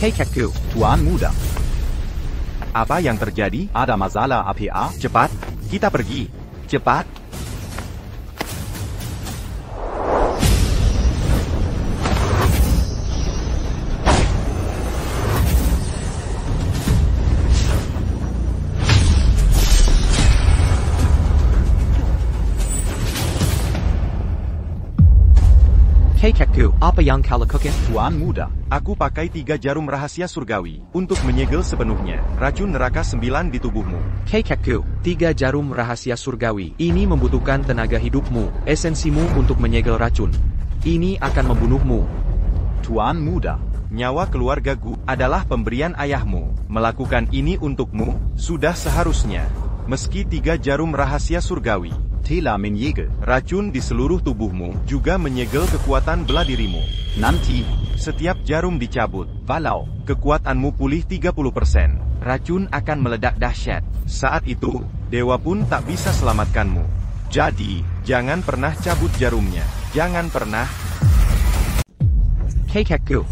Keikku, Tuan Muda. Apa yang terjadi? Ada masalah APA? Cepat, kita pergi. Cepat. Keikku, apa yang kau lakukan? Tuan Muda, aku pakai 3 jarum rahasia surgawi untuk menyegel sepenuhnya racun neraka 9 di tubuhmu. Keikku, 3 jarum rahasia surgawi. Ini membutuhkan tenaga hidupmu, esensimu untuk menyegel racun. Ini akan membunuhmu. Tuan Muda, nyawa keluarga Gu adalah pemberian ayahmu. Melakukan ini untukmu sudah seharusnya. Meski 3 jarum rahasia surgawi telah menyegel racun di seluruh tubuhmu, juga menyegel kekuatan bela dirimu. Nanti, setiap jarum dicabut, walau kekuatanmu pulih 30%, racun akan meledak dahsyat. Saat itu, dewa pun tak bisa selamatkanmu. Jadi, jangan pernah cabut jarumnya. Jangan pernah. Keikku.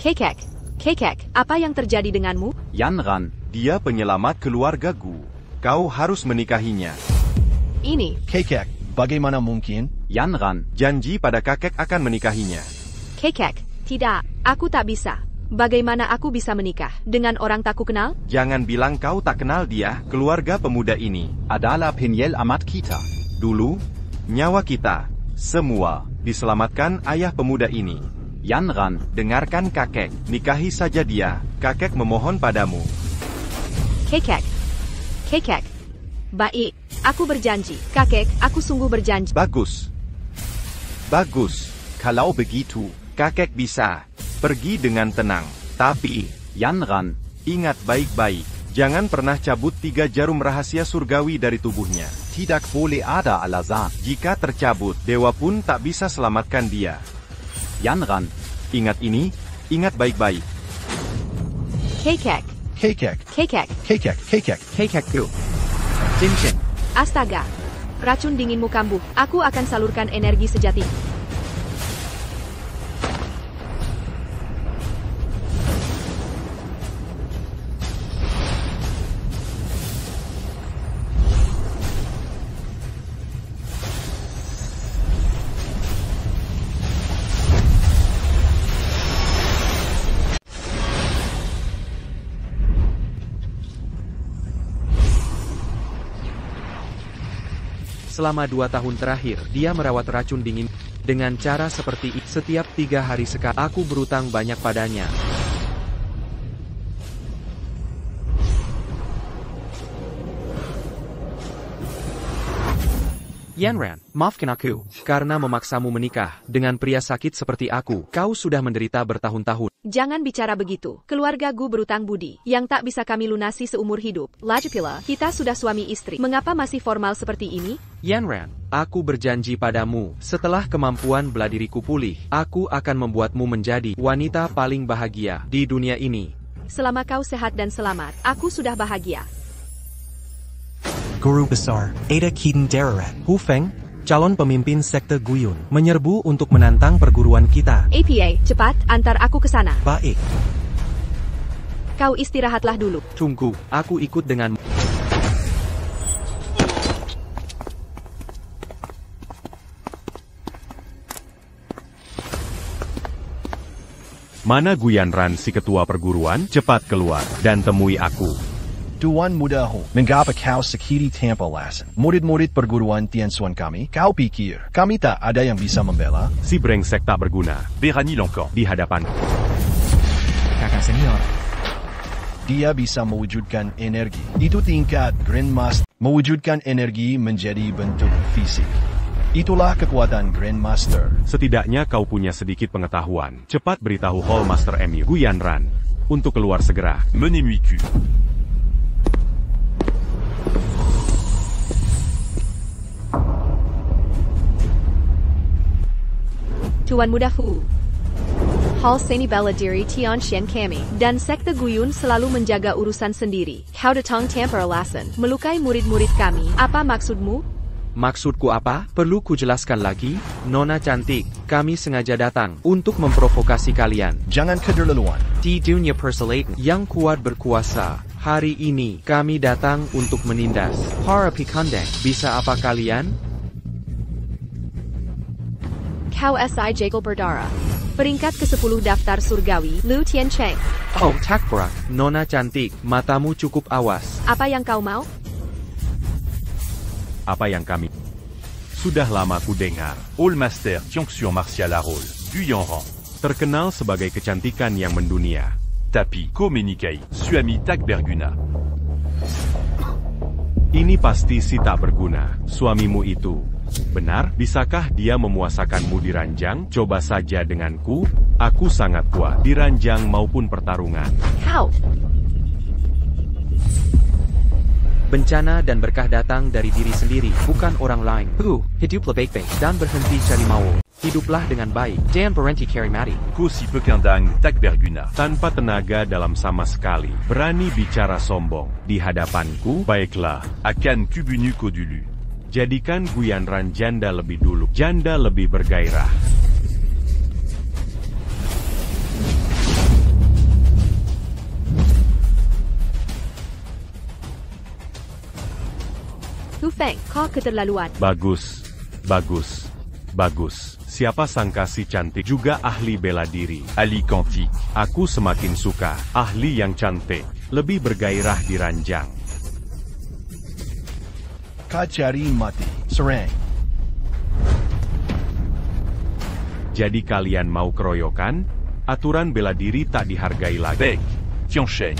Keikek, apa yang terjadi denganmu? Yanran, dia penyelamat keluarga Gu. Kau harus menikahinya. Ini. Keikek, bagaimana mungkin? Yanran, janji pada kakek akan menikahinya. Keikek, tidak, aku tak bisa. Bagaimana aku bisa menikah dengan orang tak kukenal? Jangan bilang kau tak kenal dia. Keluarga pemuda ini adalah penyel amat kita. Dulu, nyawa kita semua diselamatkan ayah pemuda ini. Yanran, dengarkan kakek. Nikahi saja dia. Kakek memohon padamu. Keikek. Baik, aku berjanji. Kakek, aku sungguh berjanji. Bagus. Kalau begitu, kakek bisa pergi dengan tenang. Tapi, Yanran, ingat baik-baik. Jangan pernah cabut 3 jarum rahasia surgawi dari tubuhnya. Tidak boleh ada alasan. Jika tercabut, dewa pun tak bisa selamatkan dia. Yanran, ingat ini. Ingat baik-baik. Keikek. Keikku. Cincin. Astaga. Racun dinginmu kambuh. Aku akan salurkan energi sejati. Selama 2 tahun terakhir, dia merawat racun dingin. Dengan cara seperti itu, setiap 3 hari sekali, aku berutang banyak padanya. Yanran, maafkan aku, karena memaksamu menikah dengan pria sakit seperti aku. Kau sudah menderita bertahun-tahun. Jangan bicara begitu. Keluarga Gu berutang budi, yang tak bisa kami lunasi seumur hidup. Lagi pula, kita sudah suami istri. Mengapa masih formal seperti ini? Yanran, aku berjanji padamu, setelah kemampuan bela diriku pulih, aku akan membuatmu menjadi wanita paling bahagia di dunia ini. Selama kau sehat dan selamat, aku sudah bahagia. Guru Besar, Ada Keaton Dararat, Hu Feng, calon pemimpin sekte Guyun, menyerbu untuk menantang perguruan kita. APA, cepat, antar aku ke sana. Baik. Kau istirahatlah dulu. Tunggu, aku ikut denganmu. Mana Guyanran si ketua perguruan? Cepat keluar dan temui aku. Tuan Muda Ho, mengapa kau sakiti tanpa alasan? Murid-murid perguruan Tianxuan kami, kau pikir kami tak ada yang bisa membela? Si brengsek tak berguna, berani longkok di hadapanku. Kakak senior. Dia bisa mewujudkan energi. Itu tingkat Grandmaster. Mewujudkan energi menjadi bentuk fisik. Itulah kekuatan Grandmaster. Setidaknya kau punya sedikit pengetahuan. Cepat beritahu Hall Master Emir Guyanran untuk keluar segera. Menez-moi cul. Tuan Muda Hu, Hall Seni Baladiri Tian Shen kami, dan Sekte Guyun selalu menjaga urusan sendiri. Kau datang tanpa alasan, melukai murid-murid kami. Apa maksudmu? Maksudku apa? Perlu kujelaskan lagi? Nona cantik, kami sengaja datang untuk memprovokasi kalian. Jangan keterlaluan. Di dunia persilatan yang kuat berkuasa, hari ini kami datang untuk menindas para pikandang. Bisa apa kalian? Kau SI Jagal Berdara. Peringkat ke-10 daftar surgawi, Lu Tiancheng. Oh, takbrak. Nona cantik, matamu cukup awas. Apa yang kau mau? Apa yang kami sudah lama ku dengar. All Master Tionxion Martial Harol, Guyanran. Terkenal sebagai kecantikan yang mendunia. Tapi Komenikai, Suami Takberguna. Ini pasti si tak berguna, suamimu itu. Benar, bisakah dia memuasakanmu di ranjang? Coba saja denganku, aku sangat kuat di ranjang maupun pertarungan. Kau. Bencana dan berkah datang dari diri sendiri, bukan orang lain. Hiduplah baik-baik dan berhenti cari maut. Hiduplah dengan baik dan berhenti cari mati. Kosi Pekandang Takberguna. Tanpa tenaga dalam sama sekali, berani bicara sombong di hadapanku. Baiklah, Akan Kubunu Kodulu. jadikan Guyanran janda lebih dulu. Janda lebih bergairah. Hu Feng, kau keterlaluan. Bagus, bagus, bagus. Siapa sangka si cantik juga ahli bela diri. Ali Kanti. Aku semakin suka ahli yang cantik, lebih bergairah di ranjang. Kacari mati. Serang. Jadi kalian mau keroyokan? Aturan bela diri tak dihargai lagi. Bek. Tiancheng.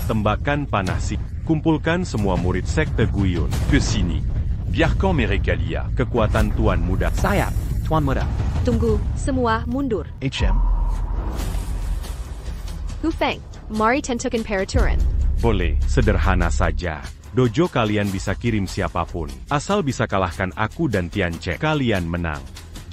Tembakan panah si. Kumpulkan semua murid sekte Guyun. Kesini. Biarkan Merekalia. Kekuatan Tuan Muda. Sayap, Tuan Muda. Tunggu, semua mundur. HM. Hu Feng, mari tentukan peraturan. Boleh, sederhana saja. Dojo kalian bisa kirim siapapun. Asal bisa kalahkan aku dan Tiancheng. Kalian menang.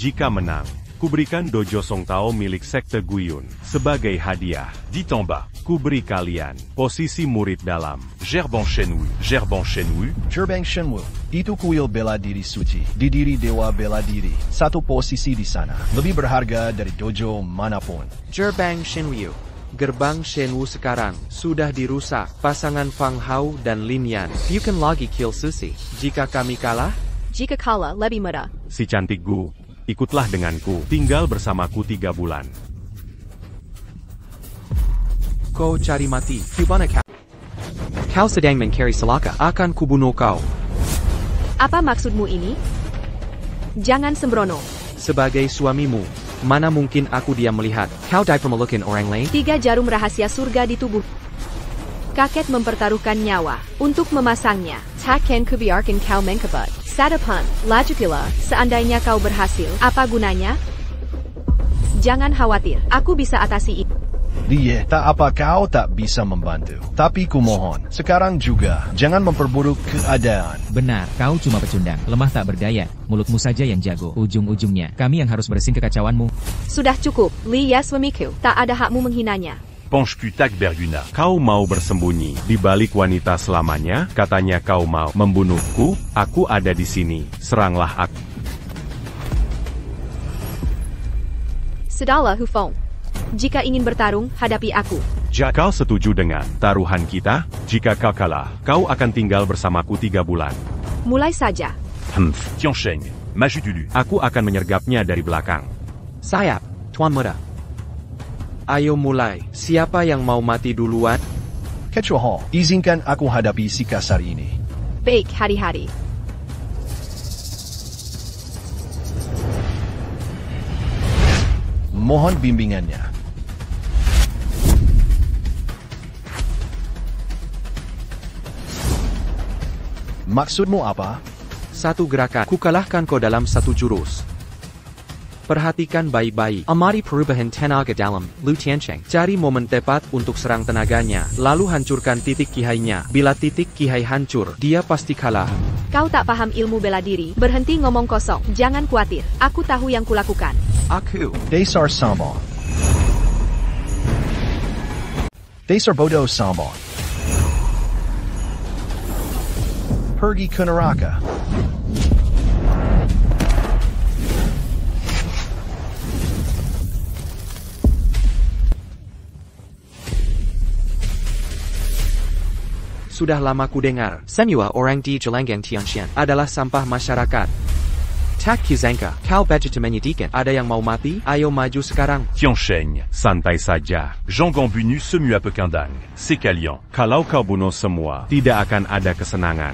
Jika menang, kuberikan dojo Song Tao milik sekte Guyun. Sebagai hadiah, Dit en bas. kuberi kalian posisi murid dalam. Gerban Shenwu. Gerban Shenwu. Gerbang Shenwu. Itu kuil bela diri suci. Didiri dewa bela diri. Satu posisi di sana. Lebih berharga dari dojo manapun. Gerbang Shenwu. Gerbang Shenwu sekarang sudah dirusak. Pasangan Fang Hao dan Lin Yan. Bukan lagi kill Susi. Jika kami kalah, Jika kalah lebih mudah. Si cantik Gu, ikutlah denganku. Tinggal bersamaku 3 bulan. kau cari mati. Cubana kau. Kau sedang mencari celaka. Akan kubunuh kau. Apa maksudmu ini? Jangan sembrono. Sebagai suamimu, mana mungkin aku diam melihat kau dipermalukan orang lain? 3 jarum rahasia surga di tubuh. Kakek mempertaruhkan nyawa untuk memasangnya. Takkan kubiarkan kau mengkebut. Sadapan, laju pula, seandainya kau berhasil, apa gunanya? Jangan khawatir, aku bisa atasi itu. Dia, tak apa kau tak bisa membantu. Tapi kumohon, sekarang juga, jangan memperburuk keadaan. Benar, kau cuma pecundang, lemah tak berdaya. Mulutmu saja yang jago, ujung-ujungnya. Kami yang harus bersihin kekacauanmu. Sudah cukup, Li Yaswamiku, tak ada hakmu menghinanya. Penche Takberguna. Kau mau bersembunyi di balik wanita selamanya? Katanya kau mau membunuhku? Aku ada di sini. Seranglah aku. Sudahlah Hu Feng. Jika ingin bertarung, hadapi aku. Jika kau setuju dengan taruhan kita, jika kau kalah, kau akan tinggal bersamaku 3 bulan. Mulai saja. Tiancheng. Maju dulu. Aku akan menyergapnya dari belakang. Sayap, Tuan Muda. Ayo mulai. Siapa yang mau mati duluan? Kecoh, izinkan aku hadapi si kasar ini. Baik, hari-hari. Mohon bimbingannya. Maksudmu apa? Satu gerakan, kukalahkan kau dalam 1 jurus. Perhatikan baik-baik. Amati perubahan tenaga dalam Lu Tiancheng. Cari momen tepat untuk serang tenaganya, lalu hancurkan titik kihainya. Bila titik kihai hancur, dia pasti kalah. Kau tak paham ilmu bela diri, berhenti ngomong kosong. Jangan khawatir, aku tahu yang kulakukan. Aku. Dasar sombong. Dasar bodoh sombong. Pergi ke neraka. Sudah lama ku dengar, semua orang di Gelanggang Tianxian adalah sampah masyarakat. Tak Kizanka, kau begitu menyedihkan. Ada yang mau mati? Ayo maju sekarang. Tiansheng, Santai saja. Jean Gambunu semue à Pekindang. C'est Kalian. Kalau kau bunuh semua, tidak akan ada kesenangan.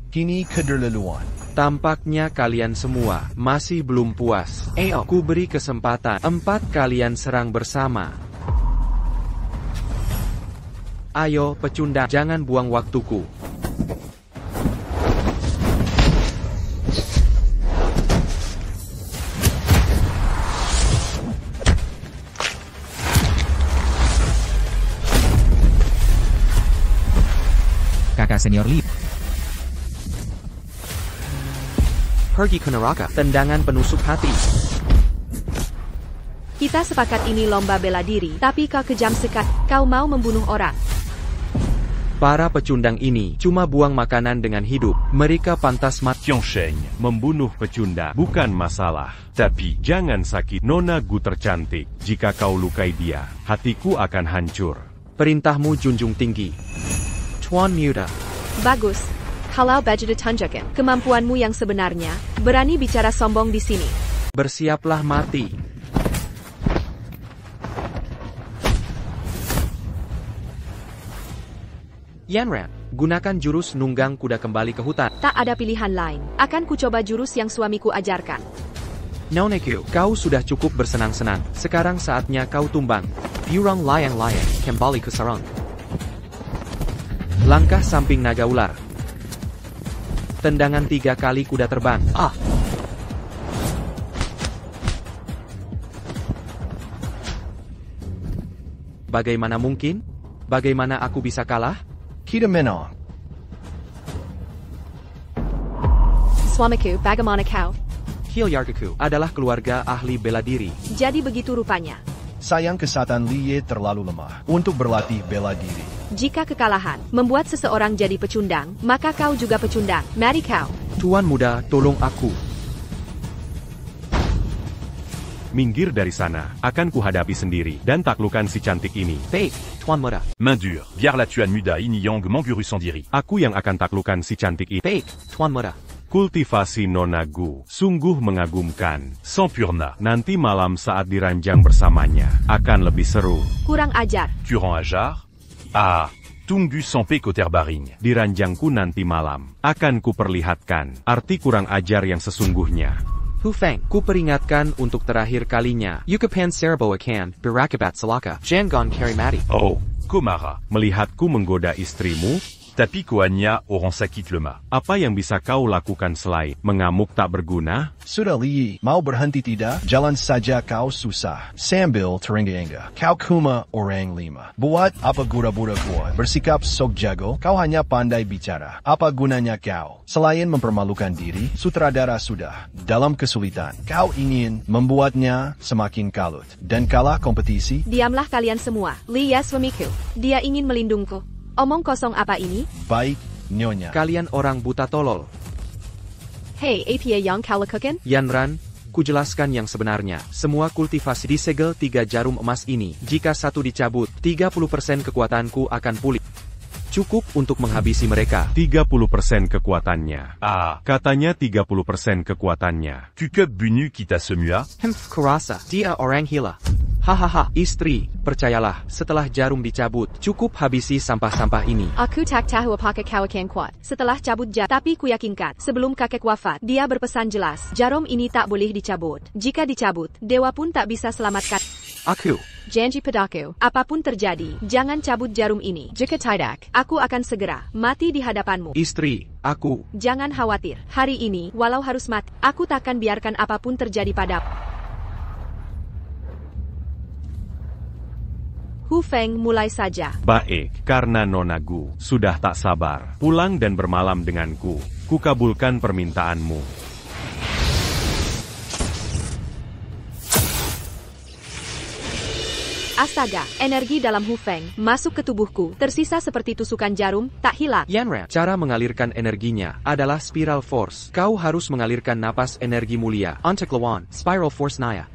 Kini kederleluan. Tampaknya kalian semua masih belum puas. Ayo, ku beri kesempatan. 4 kalian serang bersama. Ayo, pecundang, jangan buang waktuku. Kakak senior Li. Pergi ke neraka, tendangan penusuk hati. Kita sepakat ini lomba bela diri, tapi kau kejam sekali. Kau mau membunuh orang. Para pecundang ini cuma buang makanan dengan hidup. Mereka pantas mati. Tiansheng, membunuh pecundang bukan masalah. Tapi, jangan sakit. Nona Gu tercantik. Jika kau lukai dia, hatiku akan hancur. Perintahmu junjung tinggi. Tuan Muda. Bagus. Kalau begitu tunjukkan kemampuanmu yang sebenarnya. Berani bicara sombong di sini. Bersiaplah mati. Yanran, gunakan jurus nunggang kuda kembali ke hutan. Tak ada pilihan lain. Akan ku coba jurus yang suamiku ajarkan. Noneku, kau sudah cukup bersenang-senang. Sekarang saatnya kau tumbang. Yurang layang-layang, kembali ke sarang. Langkah samping naga ular. Tendangan 3 kali kuda terbang. Bagaimana mungkin? Bagaimana aku bisa kalah? Kita menang. Suamiku, bagaimana kau? Hilyargaku adalah keluarga ahli bela diri. Jadi begitu rupanya. Sayang kesehatan Liye terlalu lemah untuk berlatih bela diri. Jika kekalahan membuat seseorang jadi pecundang, maka kau juga pecundang. Mari kau. Tuan muda, tolong aku. Minggir dari sana, akan kuhadapi sendiri, dan taklukkan si cantik ini. Baik, Tuan muda. Main dure. Biar la tuan Muda Inyang Manguru Sandiri. Aku yang akan taklukkan si cantik ini. Baik, Tuan muda. Kultivasi Nona Gu sungguh mengagumkan. Sampurna. Nanti malam saat diranjang bersamanya, akan lebih seru. Kurang ajar. Turan Ajar. Ah, Tunggu sampai Koter Baring. Di ranjangku nanti malam, akan kuperlihatkan arti kurang ajar yang sesungguhnya. Hu Feng, ku peringatkan untuk terakhir kalinya. Yukapan Saraboa kan, berakabat selaka. Jangan kari mati. Oh, Komara. Melihatku menggoda istrimu, Tapi Koanya orang sakit lemah. apa yang bisa kau lakukan selain mengamuk tak berguna? Sudah Liye, mau berhenti tidak? Jalan saja kau susah. Sambil terengah-engah. Kau kuma orang 5. Buat apa gura-gura kuat? Bersikap sok jago? Kau hanya pandai bicara. Apa gunanya kau? Selain mempermalukan diri, sutradara sudah dalam kesulitan. Kau ingin membuatnya semakin kalut dan kalah kompetisi? Diamlah kalian semua. Lia suamiku. Dia ingin melindungku. Omong kosong apa ini? Baik, Nyonya. Kalian orang buta tolol. Hei, apa yang kau lakukan? Yanran, ku jelaskan yang sebenarnya. Semua kultivasi disegel 3 jarum emas ini. Jika satu dicabut, 30% kekuatanku akan pulih. Cukup untuk menghabisi mereka. 30% kekuatannya. Ah, Katanya 30% kekuatannya. Kukub Bunu kita semua. Kurasa, dia orang gila. Hahaha, istri, percayalah, setelah jarum dicabut, cukup habisi sampah-sampah ini. Aku tak tahu apakah kau akan kuat setelah cabut jarum, tapi ku yakinkan, sebelum kakek wafat, dia berpesan jelas, jarum ini tak boleh dicabut. Jika dicabut, dewa pun tak bisa selamatkan. Aku. Janji padaku, apapun terjadi, jangan cabut jarum ini. Jika tidak, aku akan segera mati di hadapanmu. Istri, aku. Jangan khawatir, hari ini, walau harus mati, aku takkan biarkan apapun terjadi padamu. Hu Feng mulai saja. Baik, karena Nona Gu sudah tak sabar. Pulang dan bermalam denganku. Kukabulkan permintaanmu. Astaga, energi dalam Hu Feng masuk ke tubuhku, tersisa seperti tusukan jarum, tak hilang. Yanran, cara mengalirkan energinya adalah spiral force. Kau harus mengalirkan napas energi mulia. Untuk lawan, spiral force Naya.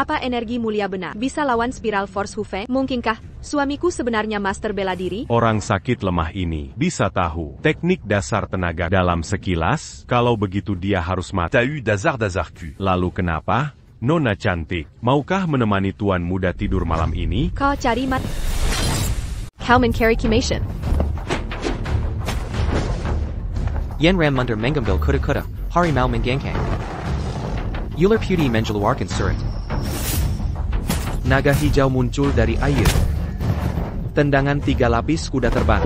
Apa energi mulia benar bisa lawan spiral force Hu Feng? Mungkinkah suamiku sebenarnya master bela diri? Orang sakit lemah ini bisa tahu teknik dasar tenaga dalam sekilas. Kalau begitu dia harus mati. T'as eu d'hazard Lalu kenapa? Nona cantik, maukah menemani tuan muda tidur malam ini? Kau cari mat. Kauman carry Kimation. Yen Ram Munder Mengambil Kuda Kuda, Harimau Menggangkang. Ular Putih mengeluarkan surat. Naga hijau muncul dari air. Tendangan 3 lapis kuda terbang.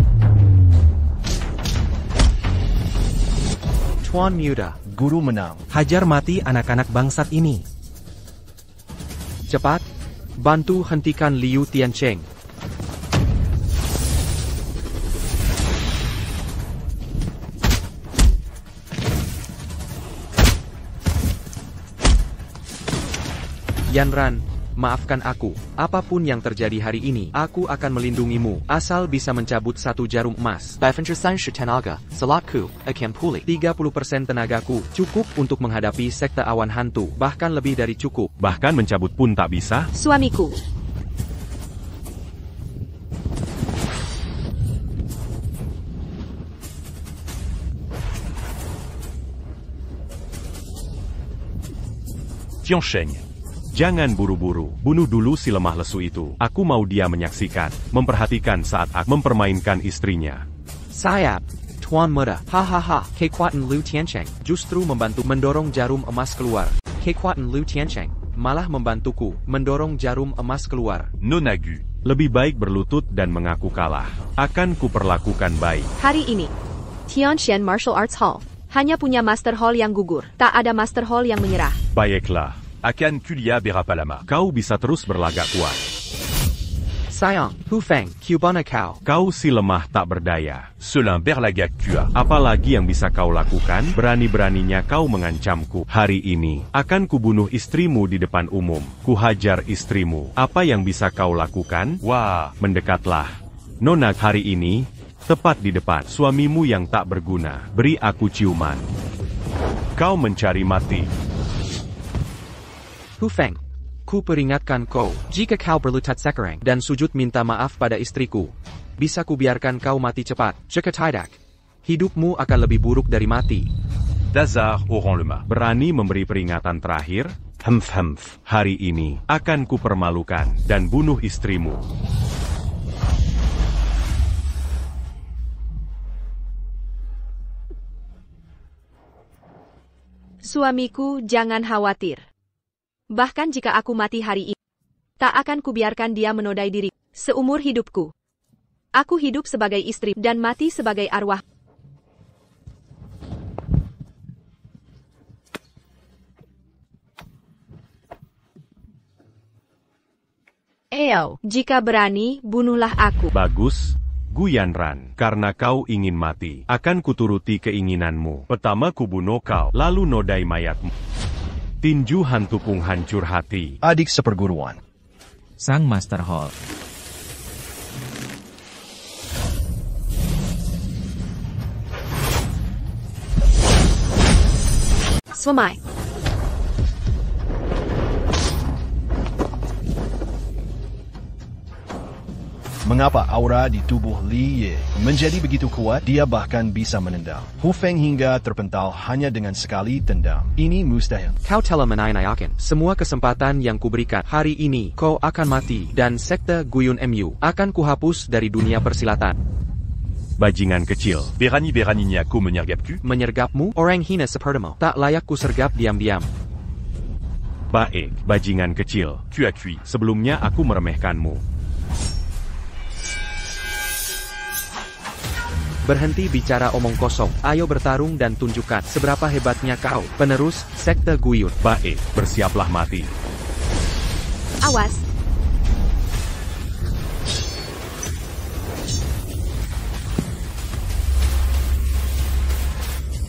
Tuan muda, Guru menang. Hajar mati anak-anak bangsat ini. cepat, bantu hentikan Liu Tiancheng. Yanran, maafkan aku. Apapun yang terjadi hari ini, aku akan melindungimu, asal bisa mencabut 1 jarum emas. 30% tenaga, salatku, akan pulih. 30% tenagaku, cukup untuk menghadapi sekte awan hantu, bahkan lebih dari cukup. Bahkan mencabut pun tak bisa? Suamiku. Tiancheng. Jangan buru-buru, bunuh dulu si lemah lesu itu. Aku mau dia menyaksikan, memperhatikan saat aku mempermainkan istrinya. Sayap, Tuan Muda, hahaha, kekuatan Liu Tiancheng justru membantu mendorong jarum emas keluar. Kekuatan Liu Tiancheng malah membantuku mendorong jarum emas keluar. Nonagu. Lebih baik berlutut dan mengaku kalah. Akan kuperlakukan baik. Hari ini, Tianxian Martial Arts Hall hanya punya Master Hall yang gugur. Tak ada Master Hall yang menyerah. Baiklah. Akan Kulia Berapalama. Kau bisa terus berlagak kuat. Sayang, Hu Feng, Cubana kau. Kau si lemah tak berdaya. Selin Berlagak Kua. Apalagi yang bisa kau lakukan? Berani-beraninya kau mengancamku. Hari ini, akan kubunuh istrimu di depan umum. Kuhajar istrimu. Apa yang bisa kau lakukan? Wah, Mendekatlah. Nona, hari ini, tepat di depan suamimu yang tak berguna. Beri aku ciuman. Kau mencari mati. Hu Feng, ku peringatkan kau, jika kau berlutut sekarang dan sujud minta maaf pada istriku, bisa ku biarkan kau mati cepat. Jika tidak, hidupmu akan lebih buruk dari mati. Dazar Oran Lemah. Berani memberi peringatan terakhir? Hemph. Hari ini, akan kupermalukan dan bunuh istrimu. Suamiku, jangan khawatir. Bahkan jika aku mati hari ini, tak akan kubiarkan dia menodai diri seumur hidupku. Aku hidup sebagai istri dan mati sebagai arwah. Jika berani, bunuhlah aku. Bagus, Guyanran, karena kau ingin mati, akan kuturuti keinginanmu. Pertama kubunuh kau, lalu nodai mayatmu. Tinju hantu penghancur hati. Adik seperguruan. Sang Master Hall. Selesai. Mengapa aura di tubuh Li Ye menjadi begitu kuat? Dia bahkan bisa menendang Hu Feng hingga terpental hanya dengan sekali tendang. Ini mustahil. Kau telah menayangkan semua kesempatan yang kuberikan. Hari ini, kau akan mati, dan sekte Guyun MU akan kuhapus dari dunia persilatan. Bajingan kecil. Berani-beraninya ku menyergapku. Menyergapmu, orang hina sepertimu, tak layak ku sergap diam-diam. Baik, bajingan kecil. Tu as cuit. Sebelumnya aku meremehkanmu. Berhenti bicara omong kosong. Ayo bertarung dan tunjukkan seberapa hebatnya kau, penerus sekte Guyun. Baik, bersiaplah mati. Awas.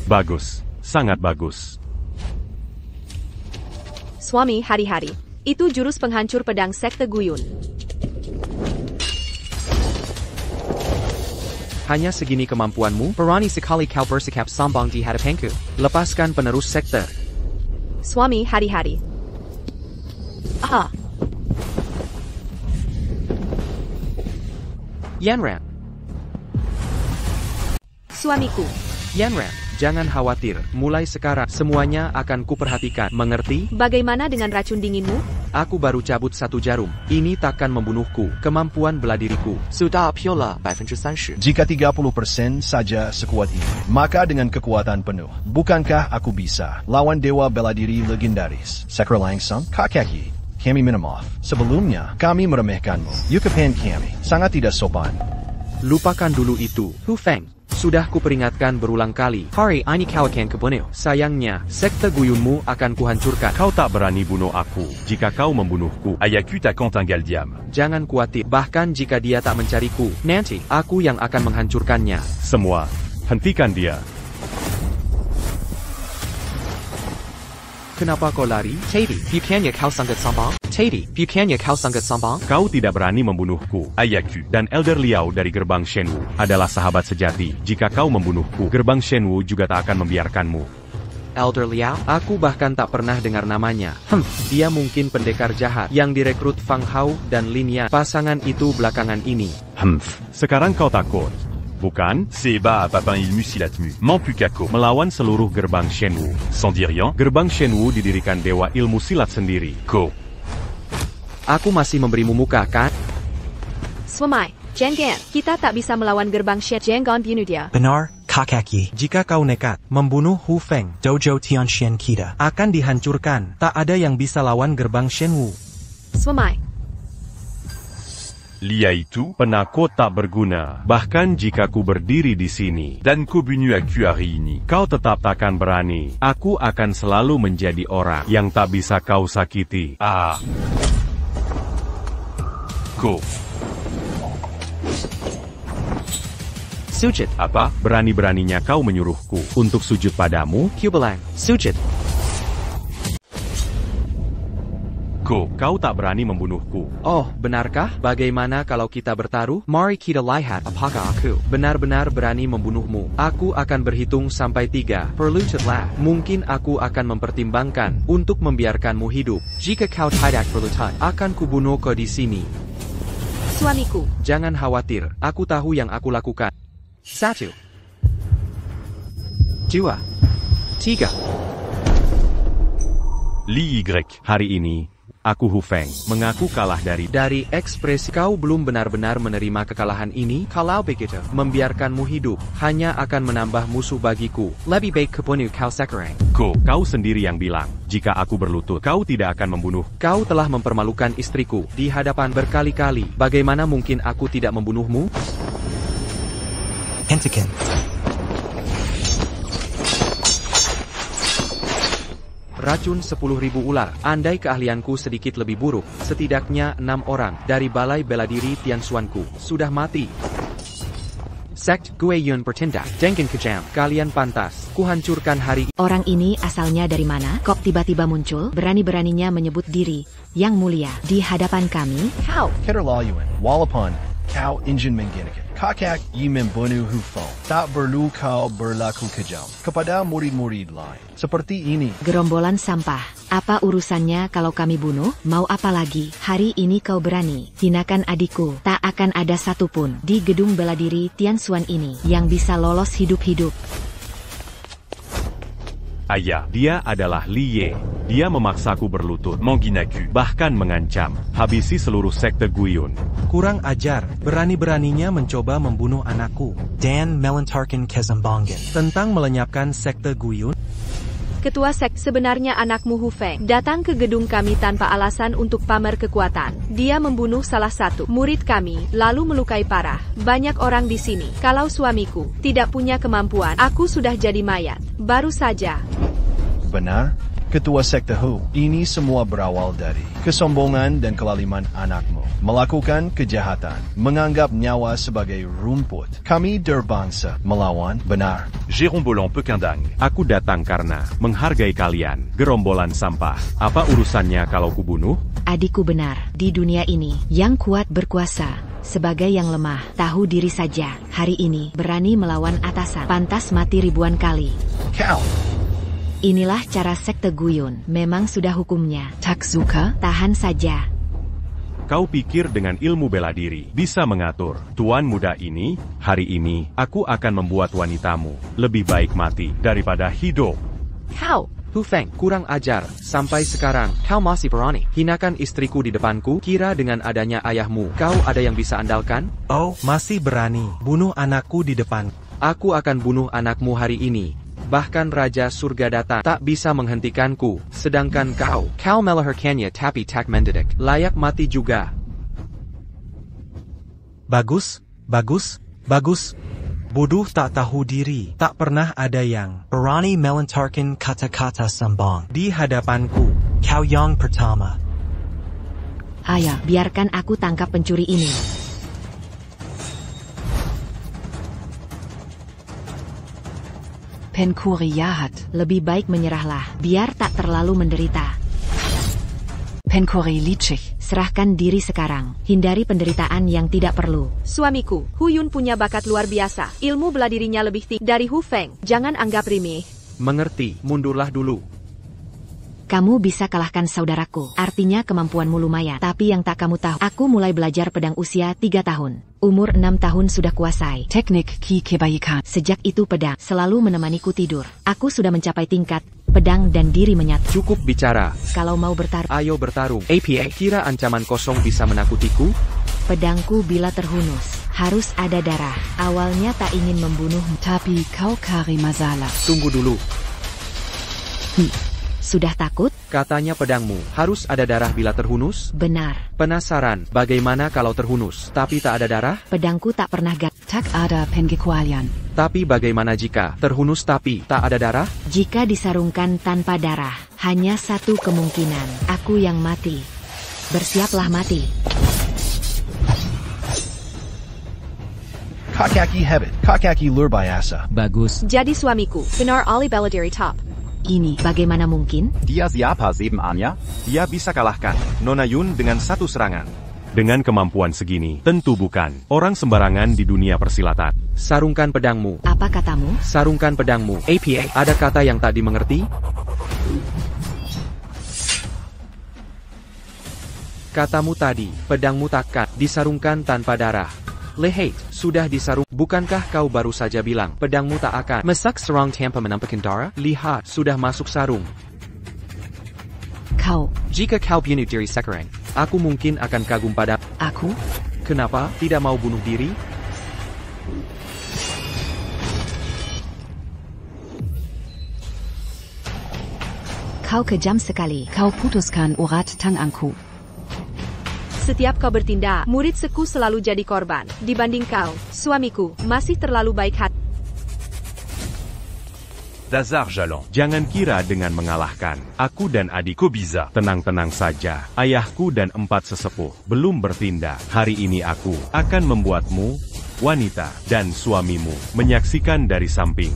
Bagus, sangat bagus. Suami hari-hari. Itu jurus penghancur pedang sekte Guyun. Hanya segini kemampuanmu? Berani sekali kau bersikap sombong di hadapanku. Lepaskan penerus sekte. Suami hari-hari. Yanran. Suamiku. Yanran, jangan khawatir. Mulai sekarang, semuanya akan kuperhatikan. Mengerti? Bagaimana dengan racun dinginmu? Aku baru cabut 1 jarum. Ini takkan membunuhku. Kemampuan bela diriku. Sudah piola 30%. Jika 30% saja sekuat ini, maka dengan kekuatan penuh, bukankah aku bisa lawan dewa bela diri legendaris? Sekra langsung, Kakeki, kami minum off. Sebelumnya, kami meremehkanmu. Yukapan kami, sangat tidak sopan. Lupakan dulu itu. Hu Feng, sudah kuperingatkan berulang kali. Hari ini kau akan kebunuh. Sayangnya, sekte guyunmu akan kuhancurkan. Kau tak berani bunuh aku. Jika kau membunuhku, Ayaku takkan tinggal diam. Jangan khawatir, bahkan jika dia tak mencariku, nanti aku yang akan menghancurkannya. Semua, hentikan dia. Kenapa kau lari? Tadi, bukannya kau sangat sombong? Kau tidak berani membunuhku. Ayaku dan Elder Liao dari Gerbang Shenwu adalah sahabat sejati. Jika kau membunuhku, Gerbang Shenwu juga tak akan membiarkanmu. Elder Liao? Aku bahkan tak pernah dengar namanya. Dia mungkin pendekar jahat yang direkrut Fang Hao dan Lin Yan. Pasangan itu belakangan ini. Sekarang kau takut, bukan? C'est bas à Papin il musilatmu. Mampukako. Melawan seluruh Gerbang Shenwu. Sans dire rien. Gerbang Shenwu didirikan Dewa Ilmu Silat sendiri. Ko. Aku masih memberimu muka, kan? Suamai, Jengan, kita tak bisa melawan gerbang Shet Jengan bunuh dia. Benar, Kakeki. Jika kau nekat membunuh Hu Feng, Dojo Tianxian Kita akan dihancurkan. Tak ada yang bisa lawan gerbang Shenwu. Suamai. Lia itu penakut tak berguna. Bahkan jika ku berdiri di sini Dan ko bunuh aku hari ini. kau tetap takkan berani. Aku akan selalu menjadi orang yang tak bisa kau sakiti. Ko. Sujud. Apa? Berani-beraninya kau menyuruhku untuk sujud padamu? Kubelang. Sujud. Ko. Kau tak berani membunuhku. Oh, benarkah? Bagaimana kalau kita bertaruh? Mari kita lihat apakah aku benar-benar berani membunuhmu. Aku akan berhitung sampai 3. Perlututlah. Mungkin aku akan mempertimbangkan untuk membiarkanmu hidup. Jika kau tidak berlutut, akan kubunuh kau di sini. Suamiku. Jangan khawatir, aku tahu yang aku lakukan. 1, 2, 3. Li Y. Hari ini, aku Hu Feng, mengaku kalah dari ekspresi kau belum benar-benar menerima kekalahan ini. Kalau begitu, membiarkanmu hidup hanya akan menambah musuh bagiku. Lebih baik kebunuh kau sekarang. Ko. Kau sendiri yang bilang, jika aku berlutut, kau tidak akan membunuh. Kau telah mempermalukan istriku di hadapan berkali-kali. Bagaimana mungkin aku tidak membunuhmu? Hentikan. Racun 10.000 ular. Andai keahlianku sedikit lebih buruk, setidaknya 6 orang dari balai bela diri Tianxuanku sudah mati. Sekt Gue Yun bertindak dengan kejam. Kalian pantas kuhancurkan hari. Orang ini asalnya dari mana? Kok tiba-tiba muncul? Berani-beraninya menyebut diri yang mulia di hadapan kami? Kau. Keterlaluan, walaupun kau ingin menggunakan Kakak yi membunuh Hu Feng. Tak perlu kau berlaku kejam kepada murid-murid lain. Seperti ini. Gerombolan sampah. Apa urusannya kalau kami bunuh? Mau apa lagi? Hari ini kau berani hinakan adikku. Tak akan ada satupun di gedung bela diri Tianxuan ini yang bisa lolos hidup-hidup. Ayah, dia adalah Li Ye. Dia memaksaku berlutut, Mangginaku. bahkan mengancam habisi seluruh sekte Guyun. Kurang ajar, berani-beraninya mencoba membunuh anakku. Dan melantarkan Kezembangan. Tentang melenyapkan sekte Guyun. Ketua sek, sebenarnya anakmu Hu Feng datang ke gedung kami tanpa alasan untuk pamer kekuatan. Dia membunuh salah satu murid kami, lalu melukai parah banyak orang di sini. Kalau suamiku tidak punya kemampuan, aku sudah jadi mayat. Baru saja. Benar? Ketua Sekte Hu, ini semua berawal dari kesombongan dan kelaliman anakmu. Melakukan kejahatan, menganggap nyawa sebagai rumput. Kami berbangsa melawan, benar. Jérôme Bolland Pekindang. Aku datang karena menghargai kalian, gerombolan sampah. Apa urusannya kalau kubunuh? Adikku benar, di dunia ini, yang kuat berkuasa. Sebagai yang lemah, tahu diri saja. Hari ini, berani melawan atasan, pantas mati ribuan kali. Kau! Inilah cara sekte Guyun. Memang sudah hukumnya. Tak suka? Tahan saja. Kau pikir dengan ilmu bela diri bisa mengatur tuan muda ini? Hari ini, aku akan membuat wanitamu lebih baik mati daripada hidup. Kau! Hu Feng, kurang ajar. Sampai sekarang, kau masih berani hinakan istriku di depanku? Kira dengan adanya ayahmu, kau ada yang bisa andalkan? Oh, masih berani bunuh anakku di depan. Aku akan bunuh anakmu hari ini. Bahkan Raja Surga datang tak bisa menghentikanku. Sedangkan kau melahirkannya tapi tak mendidik. Layak mati juga. Bagus, bagus, bagus. Bodoh tak tahu diri. Tak pernah ada yang berani melontarkan kata-kata sombong di hadapanku. Kau yang pertama. Ayah, biarkan aku tangkap pencuri ini. Pencuri jahat. Lebih baik menyerahlah, biar tak terlalu menderita. Pencuri licik. Serahkan diri sekarang. Hindari penderitaan yang tidak perlu. Suamiku, Hu Yun punya bakat luar biasa. Ilmu bela dirinya lebih tinggi dari Hu Feng. Jangan anggap remeh. Mengerti, mundurlah dulu. Kamu bisa kalahkan saudaraku. Artinya kemampuanmu lumayan. Tapi yang tak kamu tahu, aku mulai belajar pedang usia 3 tahun. Umur 6 tahun sudah kuasai Teknik Ki Kebaikan. Sejak itu pedang selalu menemaniku tidur. Aku sudah mencapai tingkat pedang dan diri menyatu. Cukup bicara. Kalau mau bertarung, Ayo bertarung. APA, kira ancaman kosong bisa menakutiku? pedangku bila terhunus, harus ada darah. Awalnya tak ingin membunuhmu. Tapi kau cari masalah. Tunggu dulu. Sudah takut? Katanya pedangmu harus ada darah bila terhunus? Benar. Penasaran, bagaimana kalau terhunus tapi tak ada darah? Pedangku tak pernah Tak ada pengecualian. Tapi bagaimana jika terhunus tapi tak ada darah? Jika disarungkan tanpa darah, hanya satu kemungkinan. Aku yang mati. Bersiaplah mati. Kakaki Hebet, Kakaki Lurbayasa. Bagus. Jadi suamiku, benar Ali Beladiri top. Ini bagaimana mungkin? Dia siapa sebenarnya? Dia bisa kalahkan Nona Yun dengan satu serangan. Dengan kemampuan segini, tentu bukan orang sembarangan di dunia persilatan. Sarungkan pedangmu. Apa katamu? Sarungkan pedangmu. APA, ada kata yang tak dimengerti? Katamu tadi, pedangmu takkan disarungkan tanpa darah. Lehate, sudah disarung. Bukankah kau baru saja bilang, pedangmu tak akan mesak serang tanpa menampakkan darah? Lihat, sudah masuk sarung. Kau. Jika kau bunuh diri sekarang, aku mungkin akan kagum pada Aku? Kenapa tidak mau bunuh diri? Kau kejam sekali. Kau putuskan urat tanganku. Setiap kau bertindak, murid seku selalu jadi korban. Dibanding kau, suamiku, masih terlalu baik hati. Dasar Jalon. Jangan kira dengan mengalahkan aku dan adikku bisa. Tenang-tenang saja. Ayahku dan 4 sesepuh belum bertindak. Hari ini aku akan membuatmu, wanita, dan suamimu menyaksikan dari samping.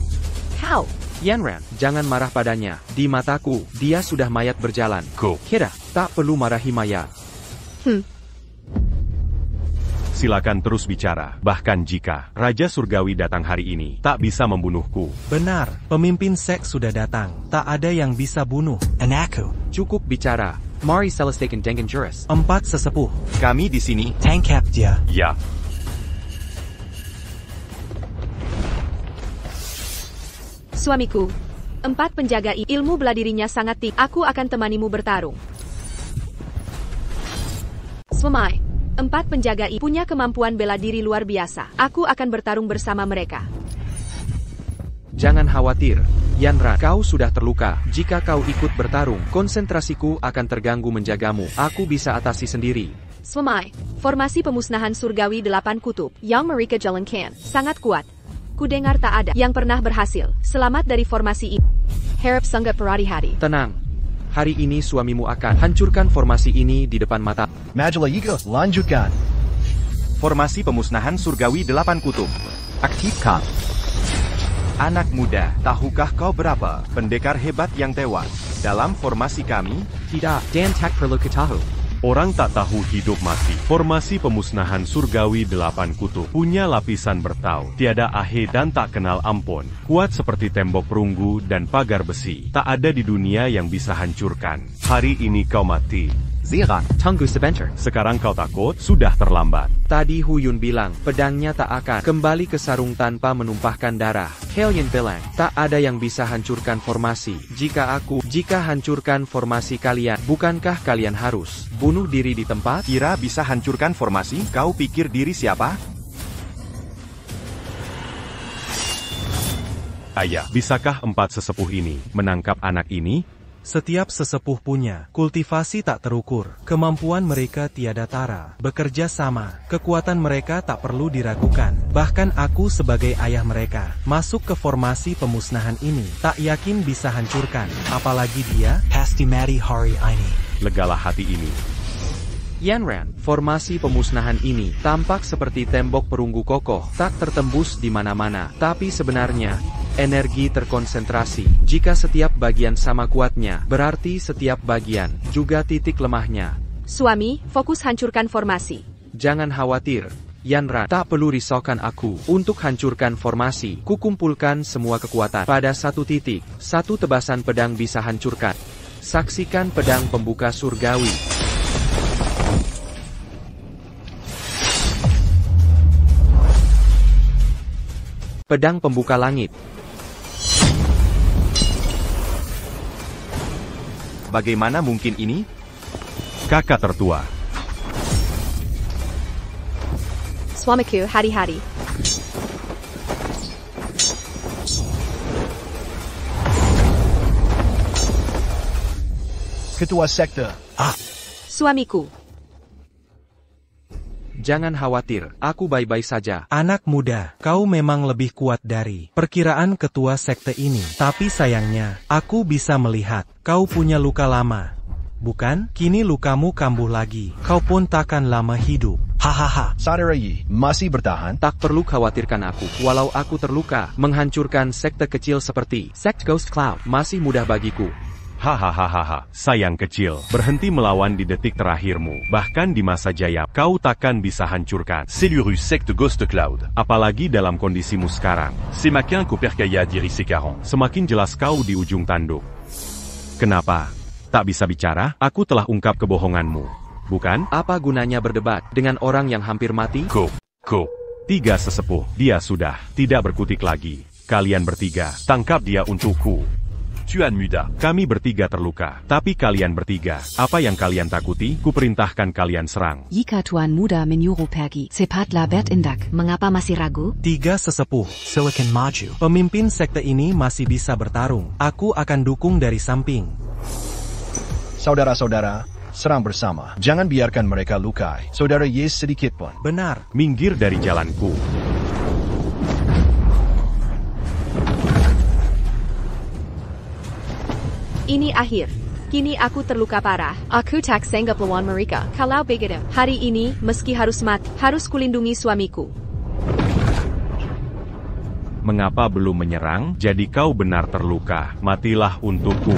Kau. Yanran, jangan marah padanya. Di mataku, dia sudah mayat berjalan. Kira, tak perlu marahi mayat. Silakan terus bicara. Bahkan jika Raja Surgawi datang hari ini, tak bisa membunuhku. Benar, pemimpin seks sudah datang. Tak ada yang bisa bunuh anakku. Cukup bicara. Mari selesaikan dengan jurus. 4 sesepuh. Kami di sini. Tangkap dia. Ya. Suamiku, 4 penjaga ilmu bela dirinya sangat tinggi. Aku akan temanimu bertarung. Suami, 4 penjaga punya kemampuan bela diri luar biasa. Aku akan bertarung bersama mereka. Jangan khawatir, Yanran, kau sudah terluka. Jika kau ikut bertarung, konsentrasiku akan terganggu menjagamu. Aku bisa atasi sendiri. Suami, formasi pemusnahan surgawi 8 kutub yang mereka jalankan sangat kuat. Kudengar tak ada yang pernah berhasil. Selamat dari formasi ini. Harap sangat berhati-hati. Tenang. Hari ini suamimu akan hancurkan formasi ini di depan mata. Majalah Yiga, lanjutkan. Formasi pemusnahan surgawi 8 kutub. Aktifkan. Anak muda, tahukah kau berapa pendekar hebat yang tewas dalam formasi kami? Tidak, dan tak perlu ketahui. Orang tak tahu hidup mati. Formasi pemusnahan surgawi 8 kutub. Punya lapisan bertau. Tiada akhir dan tak kenal ampun. Kuat seperti tembok perunggu dan pagar besi. Tak ada di dunia yang bisa hancurkan. Hari ini kau mati. Zirang, tunggu sebentar. Sekarang kau takut? Sudah terlambat. Tadi Huyun bilang, pedangnya tak akan kembali ke sarung tanpa menumpahkan darah. Kalian bilang, tak ada yang bisa hancurkan formasi. Jika hancurkan formasi kalian, bukankah kalian harus bunuh diri di tempat? Kira bisa hancurkan formasi? Kau pikir diri siapa? Ayah, bisakah 4 sesepuh ini menangkap anak ini? Setiap sesepuh punya kultivasi tak terukur. Kemampuan mereka tiada tara. Bekerja sama, kekuatan mereka tak perlu diragukan. Bahkan aku sebagai ayah mereka, masuk ke formasi pemusnahan ini, tak yakin bisa hancurkan. Apalagi dia, pasti mati hari ini. Legalah hati ini. Yanran, formasi pemusnahan ini tampak seperti tembok perunggu kokoh, tak tertembus di mana-mana. Tapi sebenarnya, energi terkonsentrasi. Jika setiap bagian sama kuatnya, berarti setiap bagian juga titik lemahnya. Suami, fokus hancurkan formasi. Jangan khawatir, Yanran, tak perlu risaukan aku. Untuk hancurkan formasi, kukumpulkan semua kekuatan pada satu titik. Satu tebasan pedang bisa hancurkan. Saksikan pedang pembuka surgawi. Pedang pembuka langit. Bagaimana mungkin ini? Kakak tertua. Suamiku, hari-hari. Ketua sekte. Suamiku. Jangan khawatir, aku baik-baik saja. Anak muda, kau memang lebih kuat dari perkiraan ketua sekte ini. Tapi sayangnya, aku bisa melihat, kau punya luka lama. Bukan? Kini lukamu kambuh lagi. Kau pun takkan lama hidup. Hahaha. Saudara Yi, masih bertahan? Tak perlu khawatirkan aku. Walau aku terluka, menghancurkan sekte kecil seperti Sect Ghost Cloud masih mudah bagiku. Hahaha, sayang kecil, berhenti melawan di detik terakhirmu. Bahkan di masa jaya, kau takkan bisa hancurkan. Cellurus secte Ghost Cloud. Apalagi dalam kondisimu sekarang. C'est Maquin Koperkaya diri sekarang. Semakin jelas kau di ujung tanduk. Kenapa? Tak bisa bicara? Aku telah ungkap kebohonganmu. Bukan? Apa gunanya berdebat dengan orang yang hampir mati? Ko. 3 sesepuh, dia sudah tidak berkutik lagi. Kalian bertiga, tangkap dia untukku. Tuan Muda. Kami bertiga terluka, tapi kalian bertiga, apa yang kalian takuti? Kuperintahkan kalian serang. Jika Tuan Muda menyuruh pergi, cepatlah bertindak. Mengapa masih ragu? 3 sesepuh, Silicon maju. Pemimpin sekte ini masih bisa bertarung. Aku akan dukung dari samping. Saudara-saudara, serang bersama. Jangan biarkan mereka lukai. Saudara Yi sedikit pun. Benar. Minggir dari jalanku. Ini akhir. Kini aku terluka parah. Aku tak sanggup lawan mereka. Kalau begitu, hari ini, meski harus mati, harus kulindungi suamiku. Mengapa belum menyerang? Jadi kau benar terluka. Matilah untukku.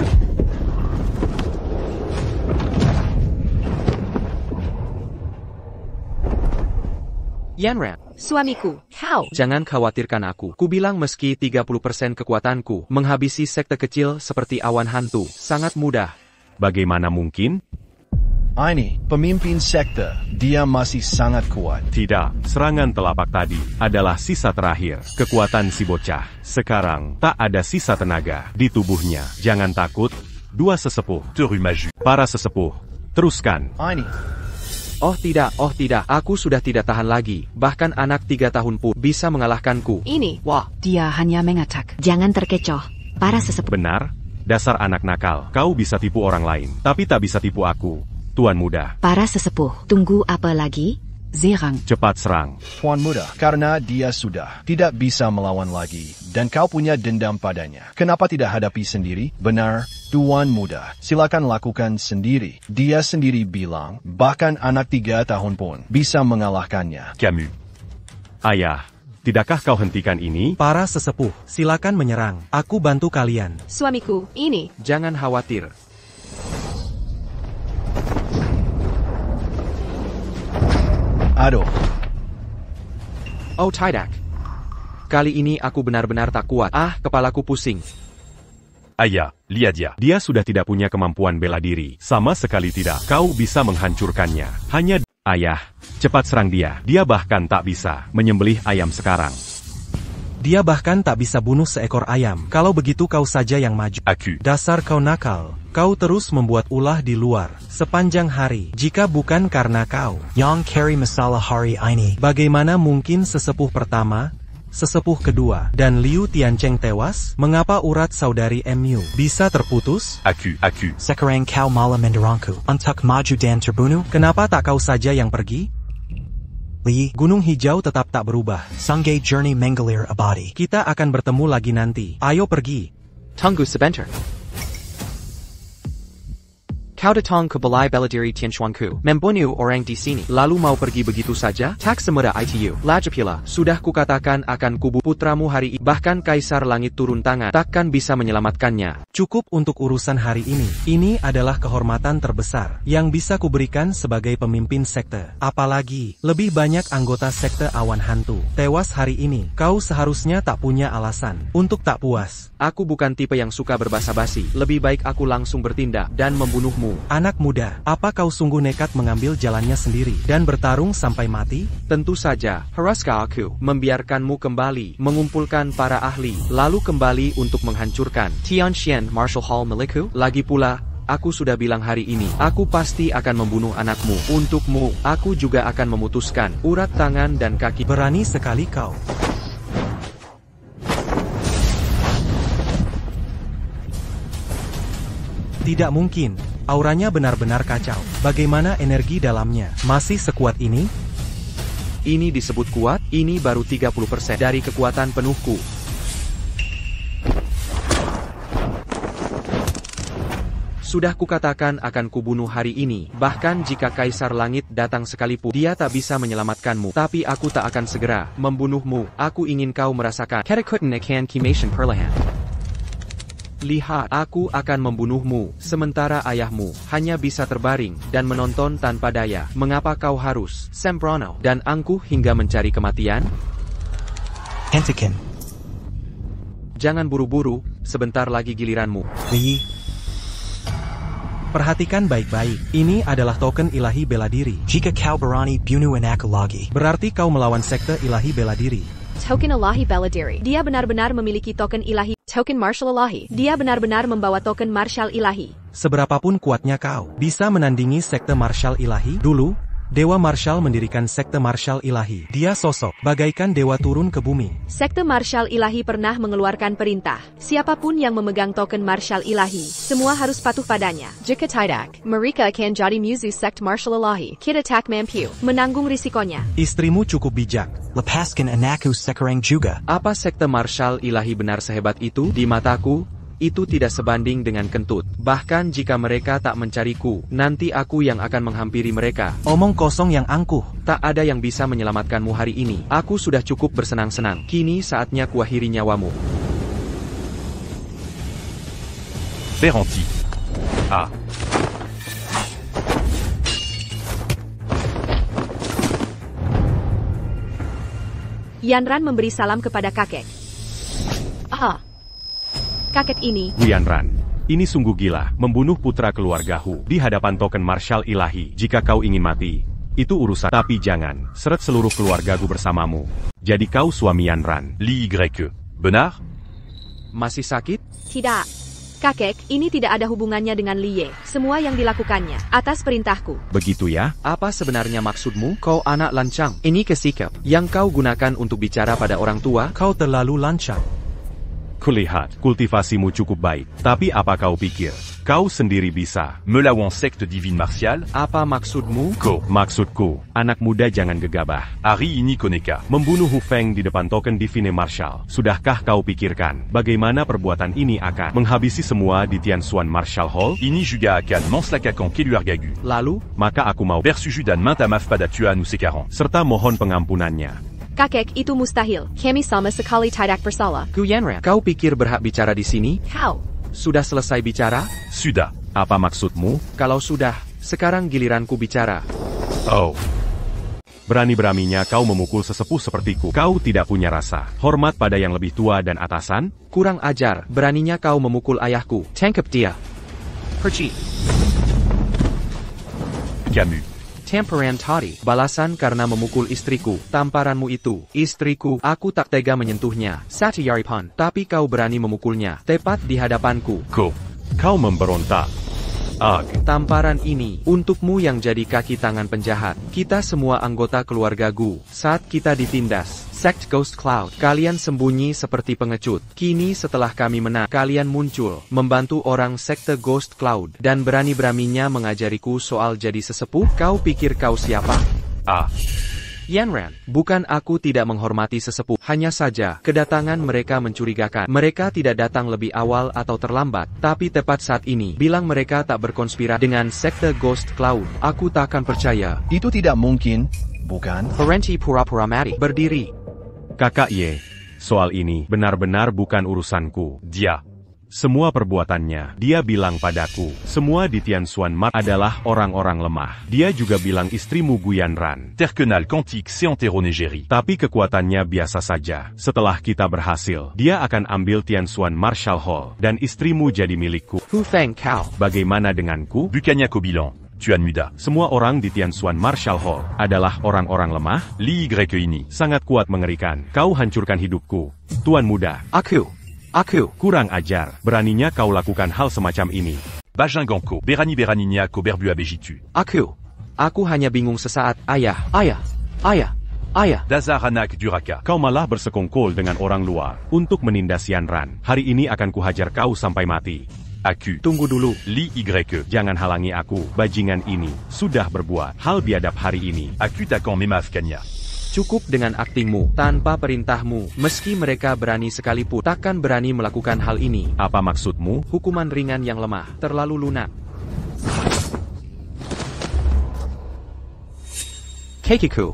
Yanran, Suamiku, kau. jangan khawatirkan aku. Kubilang meski 30% kekuatanku menghabisi sekte kecil seperti awan hantu, sangat mudah. Bagaimana mungkin? Ini, pemimpin sekte, dia masih sangat kuat. Tidak, serangan telapak tadi adalah sisa terakhir. Kekuatan si bocah. Sekarang, tak ada sisa tenaga di tubuhnya. Jangan takut. 2 sesepuh. Teru Maju. Para sesepuh. Teruskan. Ini, Oh tidak, aku sudah tidak tahan lagi. Bahkan anak 3 tahun pun bisa mengalahkanku. Ini. Wah, Dia hanya mengatak. Jangan terkecoh. Para sesepuh. Benar? Dasar anak nakal. Kau bisa tipu orang lain, tapi tak bisa tipu aku. Tuan muda, Para sesepuh. Tunggu apa lagi? Serang. cepat serang. Tuan Muda, karena dia sudah tidak bisa melawan lagi, dan kau punya dendam padanya. Kenapa tidak hadapi sendiri? Benar, Tuan Muda, silakan lakukan sendiri. Dia sendiri bilang, bahkan anak 3 tahun pun bisa mengalahkannya. Camus. Ayah, tidakkah kau hentikan ini? Para sesepuh, silakan menyerang. Aku bantu kalian. Suamiku, ini. jangan khawatir. Aduh. Oh tidak. Kali ini aku benar-benar tak kuat. Kepalaku pusing. Ayah, lihat dia. Dia sudah tidak punya kemampuan bela diri. Sama sekali tidak. Kau bisa menghancurkannya. Hanya... Ayah, cepat serang dia. Dia bahkan tak bisa menyembelih ayam sekarang. Dia bahkan tak bisa bunuh seekor ayam. Kalau begitu kau saja yang maju. Aku. Dasar kau nakal. Kau terus membuat ulah di luar sepanjang hari. Jika bukan karena kau yang carry masalah hari ini, bagaimana mungkin sesepuh pertama, sesepuh kedua, dan Liu Tiancheng tewas? Mengapa urat saudari Mu bisa terputus? Aku. Sekarang kau malah mendorongku untuk maju dan terbunuh? Kenapa tak kau saja yang pergi? Li, Gunung Hijau tetap tak berubah. Sanggai Journey Mengalir Abadi. Kita akan bertemu lagi nanti. Ayo pergi. Tunggu sebentar. Kau datang ke Balai Bela Diri Tianchuanku, membunuh orang di sini, lalu mau pergi begitu saja? Tak semudah itu. Lagipula, sudah kukatakan akan kubu putramu hari ini. Bahkan Kaisar Langit turun tangan, takkan bisa menyelamatkannya. Cukup untuk urusan hari ini. Ini adalah kehormatan terbesar yang bisa kuberikan sebagai pemimpin sekte. Apalagi, lebih banyak anggota sekte awan hantu tewas hari ini. Kau seharusnya tak punya alasan untuk tak puas. Aku bukan tipe yang suka berbasa-basi. Lebih baik aku langsung bertindak dan membunuhmu. Anak muda, apa kau sungguh nekat mengambil jalannya sendiri dan bertarung sampai mati? Tentu saja, haruskah aku membiarkanmu kembali, mengumpulkan para ahli, lalu kembali untuk menghancurkan Tianxian Martial Hall milikku? Lagi pula, aku sudah bilang hari ini, aku pasti akan membunuh anakmu. Untukmu, aku juga akan memutuskan urat tangan dan kaki. Berani sekali kau. Tidak mungkin. Auranya benar-benar kacau. Bagaimana energi dalamnya? Masih sekuat ini? Ini disebut kuat? Ini baru 30% dari kekuatan penuhku. Sudah kukatakan akan kubunuh hari ini. Bahkan jika Kaisar Langit datang sekalipun, dia tak bisa menyelamatkanmu. Tapi aku tak akan segera membunuhmu. Aku ingin kau merasakan ketakutan akan Kimation Perlahan. Lihat, aku akan membunuhmu, sementara ayahmu hanya bisa terbaring dan menonton tanpa daya. Mengapa kau harus sembrono dan angkuh hingga mencari kematian? Hentikan. Jangan buru-buru, sebentar lagi giliranmu. Li. Perhatikan baik-baik, ini adalah token ilahi bela diri. Jika kau berani bunuh aku lagi, berarti kau melawan sekte ilahi bela diri. Token ilahi bela diri. Dia benar-benar memiliki token ilahi. Token martial ilahi. Dia benar-benar membawa token martial ilahi. Seberapapun kuatnya kau bisa menandingi sekte martial ilahi? Dulu, Dewa Marshal mendirikan sekte martial ilahi. Dia sosok bagaikan dewa turun ke bumi. Sekte martial ilahi pernah mengeluarkan perintah. Siapapun yang memegang token martial ilahi, semua harus patuh padanya. Jika tidak, mereka akan jadi musuh sekte martial ilahi. Kita tak mampu menanggung risikonya. Istrimu cukup bijak. Lepaskan anakku sekarang juga. Apa sekte martial ilahi benar sehebat itu? Di mataku, itu tidak sebanding dengan kentut. Bahkan jika mereka tak mencariku, nanti aku yang akan menghampiri mereka. Omong kosong yang angkuh. Tak ada yang bisa menyelamatkanmu hari ini. Aku sudah cukup bersenang-senang. Kini saatnya kuakhiri nyawamu. Ferranti. Yanran memberi salam kepada kakek. Kakek ini. Yanran, ini sungguh gila, membunuh putra keluargaku di hadapan token martial ilahi. Jika kau ingin mati, itu urusan. Tapi jangan seret seluruh keluargaku bersamamu. Jadi kau suami Yanran. Li Y. Benar? Masih sakit? Tidak. Kakek, ini tidak ada hubungannya dengan Liye. Semua yang dilakukannya atas perintahku. Begitu ya? Apa sebenarnya maksudmu? Kau anak lancang. Ini kesikap yang kau gunakan untuk bicara pada orang tua? Kau terlalu lancang. Kulihat, kultivasimu cukup baik. Tapi apa kau pikir? Kau sendiri bisa melawan sekte divine martial? Apa maksudmu? Maksudku, anak muda jangan gegabah. Hari ini Koneka membunuh Hu Feng di depan token divine martial. Sudahkah kau pikirkan bagaimana perbuatan ini akan menghabisi semua di Tianxuan Martial Hall? Ini juga akan menslakakan keluargaku. Lalu, maka aku mau bersujudan minta maaf pada Tuhan sekarang. Serta mohon pengampunannya. Kakek, itu mustahil. Kami sama sekali tidak bersalah. Gu Yanran, kau pikir berhak bicara di sini? Kau sudah selesai bicara? Sudah. Apa maksudmu? Kalau sudah, sekarang giliranku bicara. Oh. Berani-beraninya kau memukul sesepuh sepertiku. Kau tidak punya rasa hormat pada yang lebih tua dan atasan? Kurang ajar, beraninya kau memukul ayahku. Tangkap dia. Perci. Camus. Tamparan tadi, balasan karena memukul istriku. Tamparanmu itu, istriku, aku tak tega menyentuhnya. Satyaripan, tapi kau berani memukulnya, tepat di hadapanku. Kau memberontak. Tamparan ini, untukmu yang jadi kaki tangan penjahat. Kita semua anggota keluarga Gu. Saat kita ditindas, Sect Ghost Cloud, kalian sembunyi seperti pengecut. Kini setelah kami menang, kalian muncul, membantu orang Sekte Ghost Cloud, dan berani-beraninya mengajariku soal jadi sesepuh. Kau pikir kau siapa? Yanran, bukan aku tidak menghormati sesepuh, hanya saja, kedatangan mereka mencurigakan. Mereka tidak datang lebih awal atau terlambat, tapi tepat saat ini, bilang mereka tak berkonspirasi dengan Sekte Ghost Cloud. Aku tak akan percaya. Itu tidak mungkin, bukan? Parenti pura-pura mati, berdiri. Kakak Ye, soal ini benar-benar bukan urusanku. Semua perbuatannya, dia bilang padaku, semua di Tianxuan Mart adalah orang-orang lemah. Dia juga bilang istrimu Guyanran. Terkenal Quantique c'est Enteronegeri. Tapi kekuatannya biasa saja. Setelah kita berhasil, dia akan ambil Tianxuan Marshall Hall, dan istrimu jadi milikku. Hu Feng Kao. Bagaimana denganku? Bukanya Kobilan. Tuan Muda. Semua orang di Tianxuan Marshall Hall adalah orang-orang lemah. Li Y ini. Sangat kuat mengerikan. Kau hancurkan hidupku. Tuan Muda. Aku. Kurang ajar. Beraninya kau lakukan hal semacam ini. Bajinganko. Berani-beraninya ko berbu abejitu. Aku hanya bingung sesaat. Ayah. Dazar anak duraka. Kau malah bersekongkol dengan orang luar untuk menindas Yanran. Hari ini akan kuhajar kau sampai mati. Aku. Tunggu dulu. Li Y. Jangan halangi aku. Bajingan ini sudah berbuat hal biadab hari ini. Aku takkan memaafkannya. Cukup dengan aktingmu, tanpa perintahmu, meski mereka berani sekalipun, takkan berani melakukan hal ini. Apa maksudmu? Hukuman ringan yang lemah, terlalu lunak. Keikiku.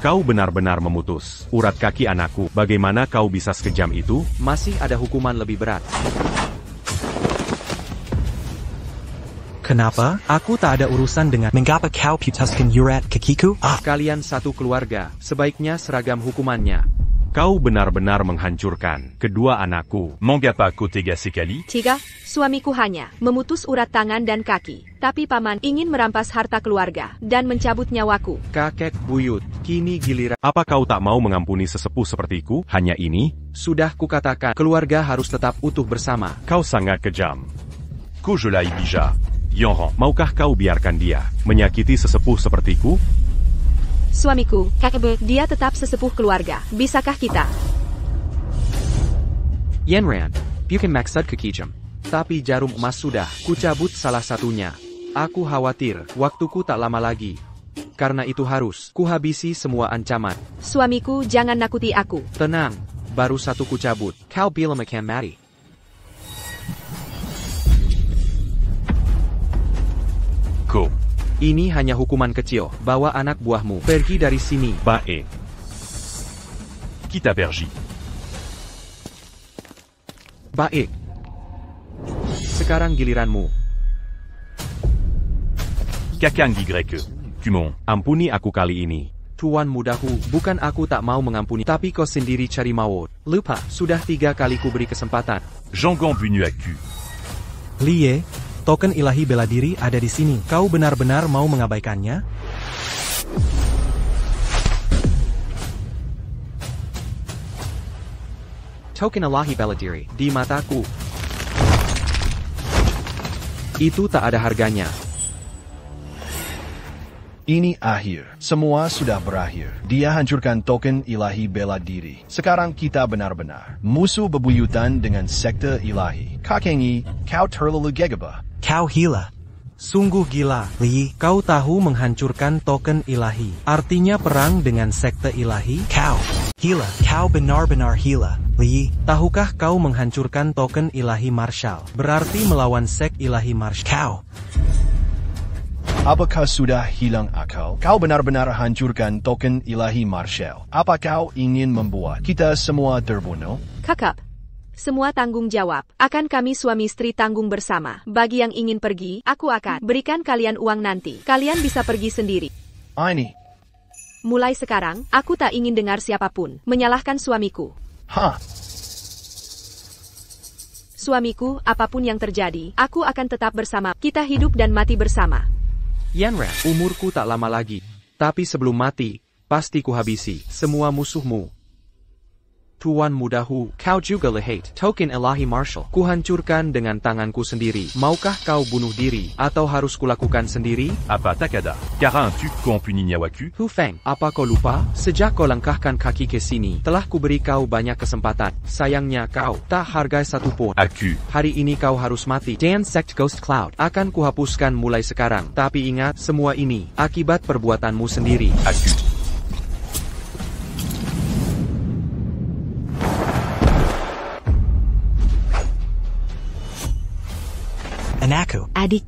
Kau benar-benar memutus urat kaki anakku. Bagaimana kau bisa sekejam itu? Masih ada hukuman lebih berat. Kenapa? Aku tak ada urusan dengan mengapa kau putuskan urat kakiku? Kalian satu keluarga, sebaiknya seragam hukumannya. Kau benar-benar menghancurkan kedua anakku. Mengapa kau tega sekali? 3. Suamiku hanya memutus urat tangan dan kaki. Tapi paman ingin merampas harta keluarga dan mencabut nyawaku. Kakek buyut, kini giliran. Apa kau tak mau mengampuni sesepuh sepertiku? Hanya ini? Sudah kukatakan, keluarga harus tetap utuh bersama. Kau sangat kejam. Ko je la ibija. Yonron, maukah kau biarkan dia menyakiti sesepuh sepertiku? Suamiku, kakek, dia tetap sesepuh keluarga. Bisakah kita? Yanran, bukan maksud kekijam. Tapi jarum emas sudah, kucabut salah satunya. Aku khawatir, waktuku tak lama lagi. Karena itu harus kuhabisi semua ancaman. Suamiku, jangan nakuti aku. Tenang, baru satu kucabut. Kau bilang akan mati. Ini hanya hukuman kecil. Bawa anak buahmu pergi dari sini. Baik. Kita pergi. Baik. Sekarang giliranmu. Kakang Y. Kumon. Ampuni aku kali ini. Tuan mudaku, bukan aku tak mau mengampuni, tapi kau sendiri cari maut. Lupa, sudah 3 kali kuberi kesempatan. Jangan bunuh aku. Lie, token ilahi bela diri ada di sini. Kau benar-benar mau mengabaikannya? Token ilahi bela diri di mataku. Itu tak ada harganya. Ini akhir. Semua sudah berakhir. Dia hancurkan token ilahi bela diri. Sekarang kita benar-benar musuh bebuyutan dengan sekte ilahi. Kakengi, kau terlalu gegabah. Kau gila. Sungguh gila, Li. Kau tahu menghancurkan token ilahi. Artinya perang dengan sekte ilahi? Kau gila. Kau benar-benar gila, Li. Tahukah kau menghancurkan token ilahi Marshall? Berarti melawan sek ilahi Marshall. Kau. Apakah sudah hilang akal? Kau benar-benar hancurkan token ilahi Marshall. Apa kau ingin membuat kita semua terbunuh? Kakak. Semua tanggung jawab. Akan kami suami istri tanggung bersama. Bagi yang ingin pergi, aku akan berikan kalian uang nanti. Kalian bisa pergi sendiri. Ini. Mulai sekarang, aku tak ingin dengar siapapun menyalahkan suamiku. Hah? Suamiku, apapun yang terjadi, aku akan tetap bersama. Kita hidup dan mati bersama. Yanran, umurku tak lama lagi. Tapi sebelum mati, pasti kuhabisi semua musuhmu. Tuan mudahu, kau juga lihat token ilahi Marshall. Kuhancurkan dengan tanganku sendiri. Maukah kau bunuh diri, atau harus kulakukan sendiri? Apa Takada? Car un tu qu'on punit Nyawaku? Hu Feng, apa kau lupa? Sejak kau langkahkan kaki ke sini, telah kuberi kau banyak kesempatan. Sayangnya kau tak hargai satu pun. Aku. Hari ini kau harus mati. Dan sect Ghost Cloud akan kuhapuskan mulai sekarang. Tapi ingat, semua ini akibat perbuatanmu sendiri. Aku. Anakku. Adik.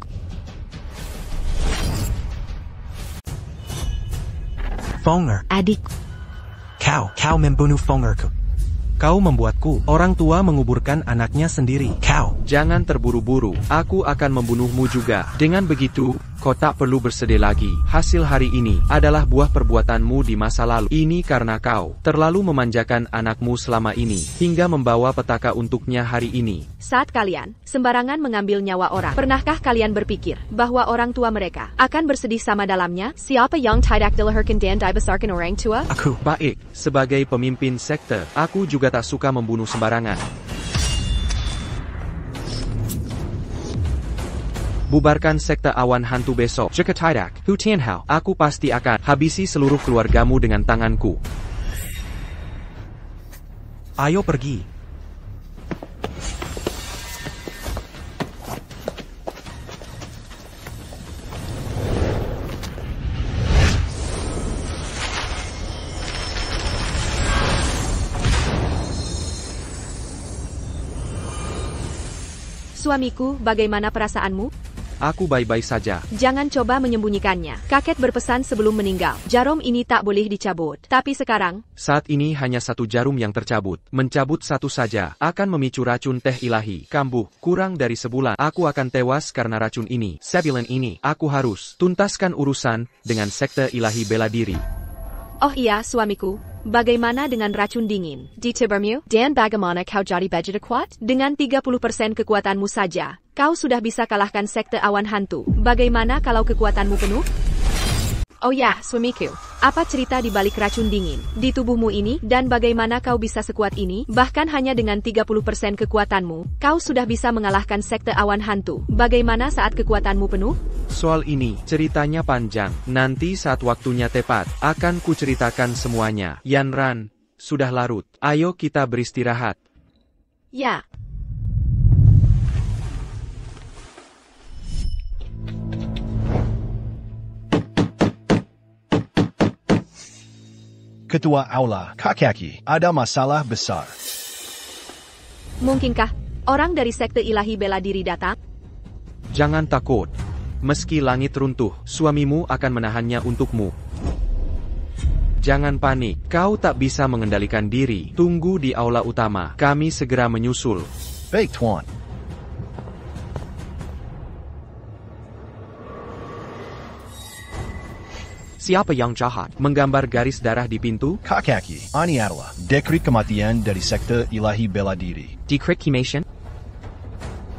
Fonger. Adik. Kau membunuh Fongerku. Kau membuatku, orang tua menguburkan anaknya sendiri. Kau. Jangan terburu-buru, aku akan membunuhmu juga. Dengan begitu, kau tak perlu bersedih lagi. Hasil hari ini adalah buah perbuatanmu di masa lalu. Ini karena kau terlalu memanjakan anakmu selama ini, hingga membawa petaka untuknya hari ini. Saat kalian sembarangan mengambil nyawa orang, pernahkah kalian berpikir bahwa orang tua mereka akan bersedih sama dalamnya? Siapa yang tidak dilahirkan dan dibesarkan orang tua? Aku. Baik, sebagai pemimpin sekte, aku juga tak suka membunuh sembarangan. Bubarkan sekte awan hantu besok. Jika tidak, Hu Tianhao, aku pasti akan habisi seluruh keluargamu dengan tanganku. Ayo pergi. Suamiku, bagaimana perasaanmu? Aku baik-baik saja. Jangan coba menyembunyikannya. Kakek berpesan sebelum meninggal, jarum ini tak boleh dicabut. Tapi sekarang, saat ini hanya satu jarum yang tercabut. Mencabut satu saja akan memicu racun teh ilahi. Kambuh, kurang dari sebulan aku akan tewas karena racun ini. Sebulan ini, aku harus tuntaskan urusan dengan sekte ilahi bela diri. Oh iya, suamiku. Bagaimana dengan racun dingin di tubuhmu? Dan bagaimana kau jadi begitu kuat? Dengan 30% kekuatanmu saja, kau sudah bisa kalahkan sekte awan hantu. Bagaimana kalau kekuatanmu penuh? Oh ya, suamiku. Apa cerita di balik racun dingin di tubuhmu ini? Dan bagaimana kau bisa sekuat ini? Bahkan hanya dengan 30% kekuatanmu, kau sudah bisa mengalahkan sekte awan hantu. Bagaimana saat kekuatanmu penuh? Soal ini, ceritanya panjang. Nanti saat waktunya tepat, akan kuceritakan semuanya. Yanran, sudah larut. Ayo kita beristirahat. Ya. Ketua Aula, Kakaki, ada masalah besar. Mungkinkah orang dari sekte ilahi bela diri datang? Jangan takut. Meski langit runtuh, suamimu akan menahannya untukmu. Jangan panik, kau tak bisa mengendalikan diri. Tunggu di aula utama, kami segera menyusul. Baik, Tuan. Siapa yang jahat menggambar garis darah di pintu? Kakaki, ini adalah dekret kematian dari sekte ilahi bela diri. Decree cremation?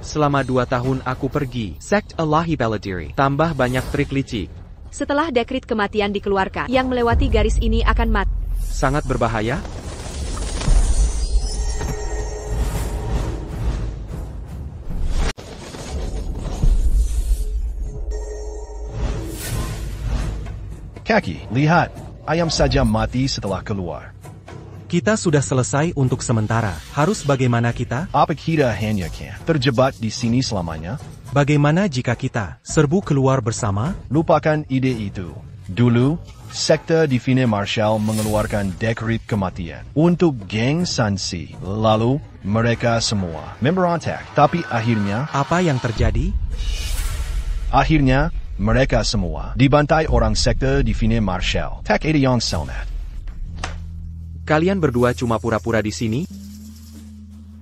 Selama 2 tahun aku pergi, sekt ilahi bela diri. Tambah banyak trik licik. Setelah dekret kematian dikeluarkan, yang melewati garis ini akan mati. Sangat berbahaya? Kaki, lihat. Ayam saja mati setelah keluar. Kita sudah selesai untuk sementara. Harus bagaimana kita? Apa kita hanya terjebak di sini selamanya? Bagaimana jika kita serbu keluar bersama? Lupakan ide itu. Dulu, sekte Divine Marshall mengeluarkan dekret kematian untuk geng Sansi. Lalu, mereka semua memberontak. Tapi akhirnya... Apa yang terjadi? Akhirnya, mereka semua dibantai orang sekte Divine Marshall. Tak ada yang selamat. Kalian berdua cuma pura-pura di sini?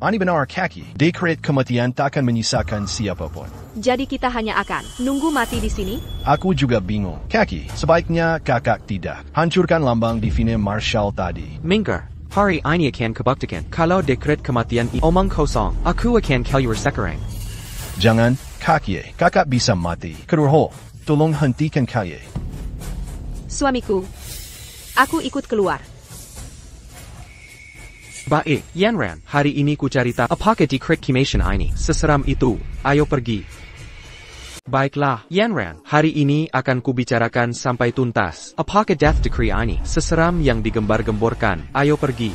Ini benar, Kaki. Dekret kematian takkan menyisakan siapapun. jadi kita hanya akan nunggu mati di sini? Aku juga bingung. Kaki, sebaiknya kakak tidak. Hancurkan lambang Divine Marshal tadi. Mingar, hari ini akan kubuktikan kalau dekret kematian omong kosong. Aku akan keluar sekarang. Jangan, kaki, kakak bisa mati. Kedurho, tolong hentikan kaki. Suamiku, aku ikut keluar. Baik, Yanran, hari ini ku cerita apakah dekret cremation ini seseram itu. Ayo pergi. Baiklah, Yanran, hari ini akan kubicarakan sampai tuntas. Apakah death decree ini seseram yang digembar-gemborkan? Ayo pergi.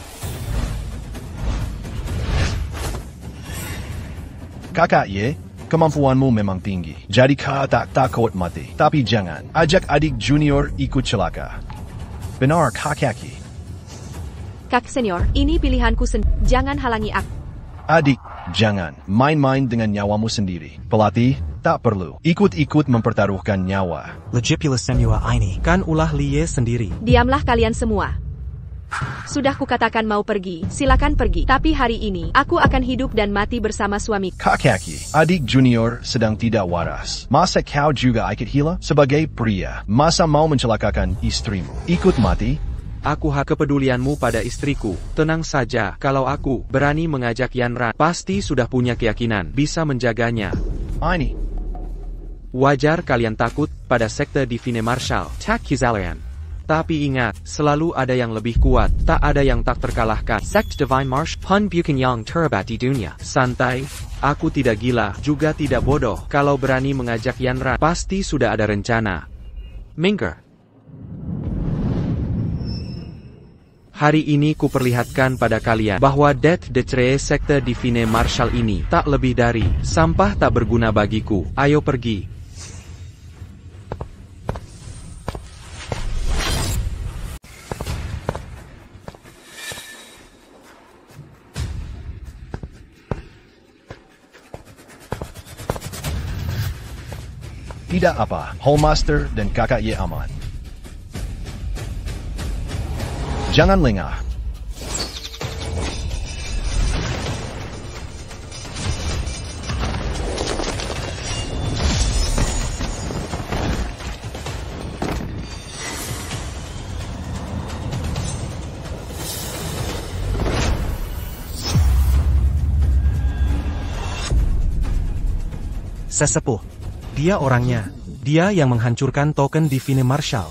Kakak ye, kemampuanmu memang tinggi. Jadi kau tak takut mati. Tapi jangan ajak adik junior ikut celaka. Benar kakaki. Kak senior, ini pilihanku jangan halangi aku. Adik, jangan main-main dengan nyawamu sendiri. Pelatih, tak perlu ikut-ikut mempertaruhkan nyawa. Legipula semua ini. Kan ulah Lie sendiri. Diamlah kalian semua. Sudah kukatakan mau pergi, silakan pergi. Tapi hari ini, aku akan hidup dan mati bersama suamiku. Kakaki, adik junior sedang tidak waras. Masa kau juga ikut hila? Sebagai pria, masa mau mencelakakan istrimu? Ikut mati? Aku hak kepedulianmu pada istriku. Tenang saja, kalau aku berani mengajak Yanran, pasti sudah punya keyakinan bisa menjaganya. Ini. Wajar kalian takut pada sekte Divine Marshal, Tak Kizalian. Tapi ingat, selalu ada yang lebih kuat, tak ada yang tak terkalahkan. Sect Divine Marshal, pun bukan yang terhebat di dunia. Santai, aku tidak gila, juga tidak bodoh. Kalau berani mengajak Yanran, pasti sudah ada rencana. Mingar. Hari ini kuperlihatkan pada kalian bahwa Death Decree sekte Divine Marshal ini tak lebih dari sampah tak berguna bagiku. Ayo pergi. Tidak apa, Hallmaster dan kakak ye aman. Jangan lengah. Sesepuh. Dia orangnya. Dia yang menghancurkan token Divine Marshal.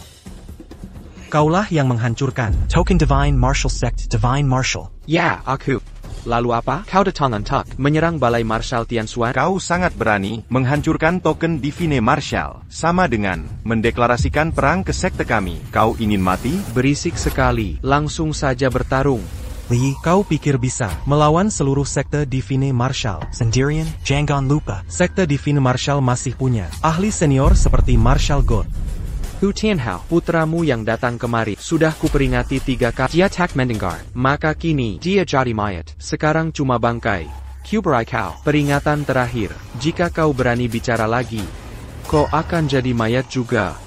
Kaulah yang menghancurkan token Divine Marshal Sect Divine Marshal. Ya, aku. Lalu apa? Kau datang tak menyerang balai Marshal Tianxuan? Kau sangat berani menghancurkan token Divine Marshal. Sama dengan mendeklarasikan perang ke sekte kami. Kau ingin mati? Berisik sekali. Langsung saja bertarung. Li, kau pikir bisa melawan seluruh sekte Divine Marshal sendirian? Jangan lupa, sekte Divine Marshal masih punya ahli senior seperti Marshal God. Hu Tianhao, putramu yang datang kemari, sudah kuperingati 3 kali. Dia tak mendengar, maka kini dia jadi mayat. Sekarang cuma bangkai. Kuberai kau, peringatan terakhir. Jika kau berani bicara lagi, kau akan jadi mayat juga.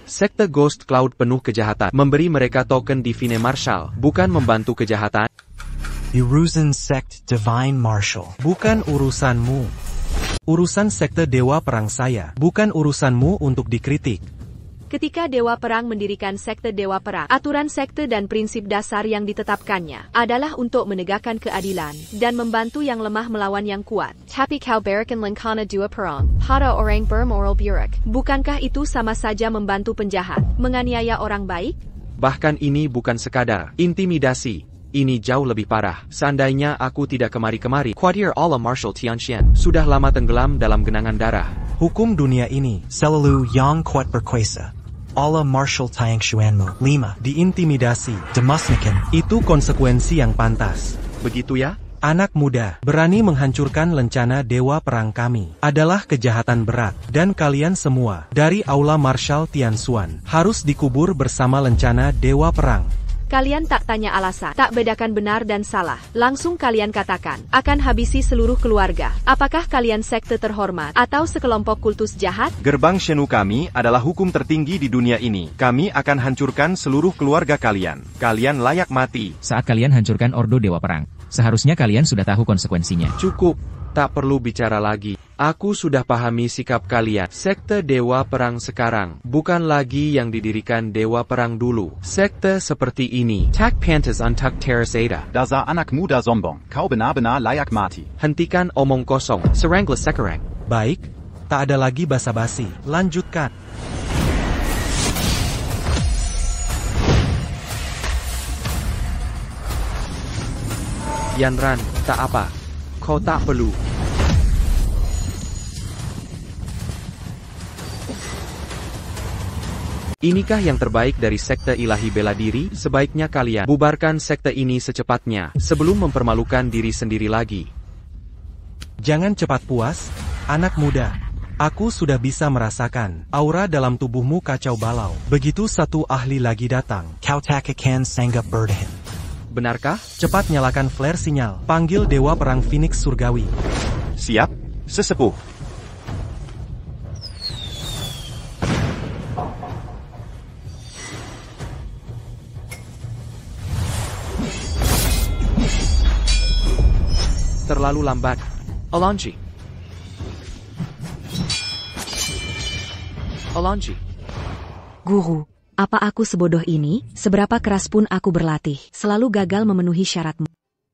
Sekte Ghost Cloud penuh kejahatan. Memberi mereka token Divine Marshal, bukan membantu kejahatan. Urusan Sect Divine Marshal. Bukan urusanmu. Urusan sekte Dewa Perang saya, bukan urusanmu untuk dikritik. Ketika Dewa Perang mendirikan sekte Dewa Perang, aturan sekte dan prinsip dasar yang ditetapkannya adalah untuk menegakkan keadilan dan membantu yang lemah melawan yang kuat. Tapi kau berikan lengkana Dewa Perang pada orang bermoral buruk. Bukankah itu sama saja membantu penjahat, menganiaya orang baik? Bahkan ini bukan sekadar intimidasi. Ini jauh lebih parah. Seandainya aku tidak kemari-kemari, Kuatir Allah Marshal Tianxian sudah lama tenggelam dalam genangan darah. Hukum dunia ini selalu yang kuat berkuasa. Allah Marshal Tianxianmu 5 diintimidasi, dimusnahkan. Itu konsekuensi yang pantas. Begitu ya? Anak muda, berani menghancurkan lencana Dewa Perang kami adalah kejahatan berat. Dan kalian semua, dari Aula Marshal Tianxuan, harus dikubur bersama lencana Dewa Perang. Kalian tak tanya alasan, tak bedakan benar dan salah. Langsung kalian katakan, akan habisi seluruh keluarga. Apakah kalian sekte terhormat, atau sekelompok kultus jahat? Gerbang Shenu kami adalah hukum tertinggi di dunia ini. Kami akan hancurkan seluruh keluarga kalian. Kalian layak mati. Saat kalian hancurkan Ordo Dewa Perang, seharusnya kalian sudah tahu konsekuensinya. Cukup. Tak perlu bicara lagi. Aku sudah pahami sikap kalian. Sekte Dewa Perang sekarang bukan lagi yang didirikan Dewa Perang dulu. Sekte seperti ini. Tak pantas untuk Terasada. Dasar anak muda sombong. Kau benar-benar layak mati. Hentikan omong kosong. Seranglah sekarang. Baik, tak ada lagi basa-basi. Lanjutkan. Yanran, tak apa. Kau tak perlu. Inikah yang terbaik dari sekte ilahi bela diri? Sebaiknya kalian bubarkan sekte ini secepatnya, sebelum mempermalukan diri sendiri lagi. Jangan cepat puas, anak muda. Aku sudah bisa merasakan aura dalam tubuhmu kacau balau. Begitu satu ahli lagi datang, kau tak akan sanggup bertahan. Benarkah? Cepat nyalakan flare sinyal. Panggil Dewa Perang Phoenix Surgawi. Siap, sesepuh. Terlalu lambat. Alonji. Alonji. Guru, apa aku sebodoh ini? Seberapa keras pun aku berlatih, selalu gagal memenuhi syaratmu.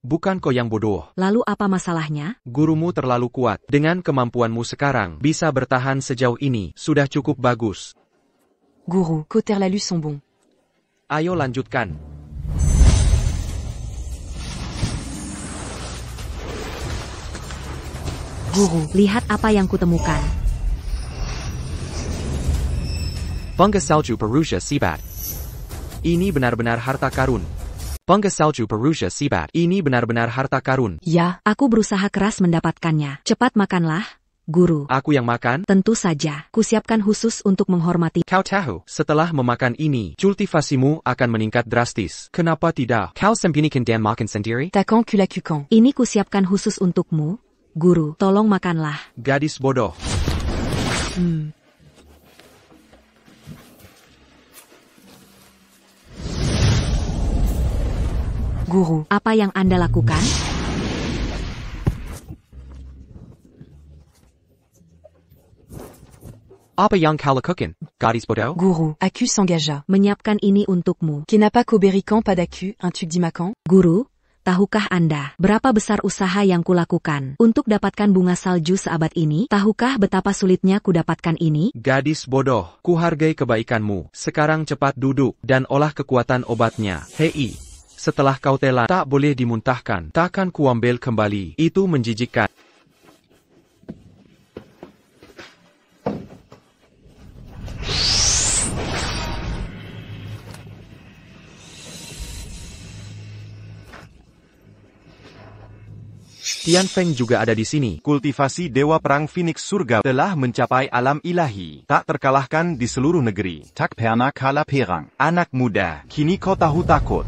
Bukan kau yang bodoh. Lalu apa masalahnya? Gurumu terlalu kuat. Dengan kemampuanmu sekarang, bisa bertahan sejauh ini, sudah cukup bagus. Guru, Cotter Lalu sont bons. Ayo lanjutkan. Guru, lihat apa yang kutemukan. Fungus Salju Perusia Sibat. Ini benar-benar harta karun. Fungus Salju Perusia Sibat. Ini benar-benar harta karun. Ya, aku berusaha keras mendapatkannya. Cepat makanlah, Guru. Aku yang makan? Tentu saja, kusiapkan khusus untuk menghormati. Kau tahu, setelah memakan ini, cultivasimu akan meningkat drastis. Kenapa tidak? Kau sembunyikan dan makan sendiri? Takon kulakukan. Ini kusiapkan khusus untukmu. Guru, tolong makanlah. Gadis bodoh. Guru, apa yang Anda lakukan? Apa yang kau lakukan, gadis bodoh? Guru, Aku s'engagea. Menyiapkan ini untukmu. Qui n'a pas qu'Auberican pas d'Aku, un truc dimakan? Guru, tahukah Anda berapa besar usaha yang kulakukan untuk dapatkan bunga salju seabad ini? Tahukah betapa sulitnya kudapatkan ini? Gadis bodoh, kuhargai kebaikanmu. Sekarang cepat duduk dan olah kekuatan obatnya. Hei, setelah kau telan, tak boleh dimuntahkan. Takkan kuambil kembali. Itu menjijikkan. Tianfeng juga ada di sini. Kultivasi Dewa Perang Phoenix Surga telah mencapai alam ilahi. Tak terkalahkan di seluruh negeri. Tak pernah kalah perang. Anak muda, kini kau tahu takut.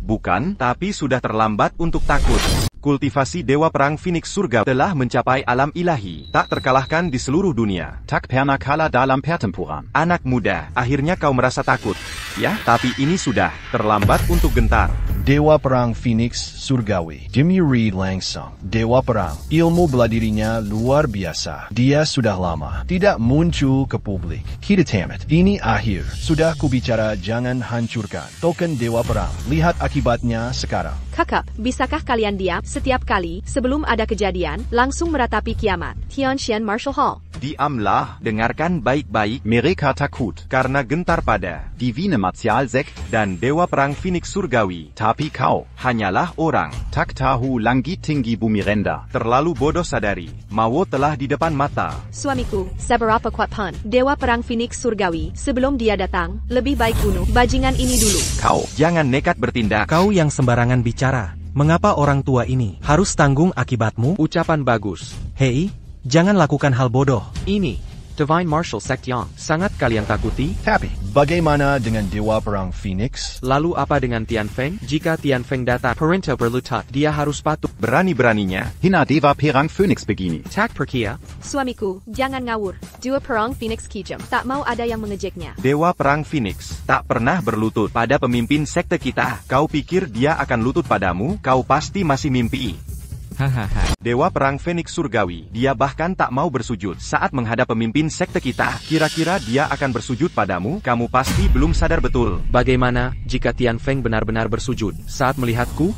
Bukan, tapi sudah terlambat untuk takut. Kultivasi Dewa Perang Phoenix Surga telah mencapai alam ilahi. Tak terkalahkan di seluruh dunia. Tak pernah kalah dalam pertempuran. Anak muda, akhirnya kau merasa takut. Ya, tapi ini sudah terlambat untuk gentar. Dewa Perang Phoenix Surgawi. Dimyuri langsung. Dewa Perang. Ilmu bela dirinya luar biasa. Dia sudah lama tidak muncul ke publik. Kita tamat. Ini akhir. Sudah kubicara, jangan hancurkan token Dewa Perang. Lihat akibatnya sekarang. Kakak, bisakah kalian diam? Setiap kali, sebelum ada kejadian, langsung meratapi kiamat. Tianxian Martial Hall. Diamlah, dengarkan baik-baik. Mereka takut karena gentar pada Divine Martial Sect dan Dewa Perang Phoenix Surgawi. Tapi kau hanyalah orang. Tak tahu langit tinggi bumi rendah. Terlalu bodoh sadari. Mawo telah di depan mata. Suamiku, seberapa kuat pun Dewa Perang Phoenix Surgawi, sebelum dia datang, lebih baik bunuh bajingan ini dulu. Kau jangan nekat bertindak. Kau yang sembarangan bicara. Mengapa orang tua ini harus tanggung akibatmu? Ucapan bagus. Hei, jangan lakukan hal bodoh. Ini Divine Martial Sect yang sangat kalian takuti. Tapi, bagaimana dengan Dewa Perang Phoenix? Lalu apa dengan Tianfeng? Jika Tianfeng datang, perintah berlutut, dia harus patuh. Berani-beraninya, hina Dewa Perang Phoenix begini. Tak perkia. Suamiku, jangan ngawur. Dewa Perang Phoenix Kijem. Tak mau ada yang mengejeknya. Dewa Perang Phoenix tak pernah berlutut pada pemimpin sekte kita. Kau pikir dia akan lutut padamu? Kau pasti masih mimpi. Hahaha. Dewa Perang Phoenix Surgawi, dia bahkan tak mau bersujud saat menghadap pemimpin sekte kita. Kira-kira dia akan bersujud padamu? Kamu pasti belum sadar betul. Bagaimana jika Tian Feng benar-benar bersujud saat melihatku?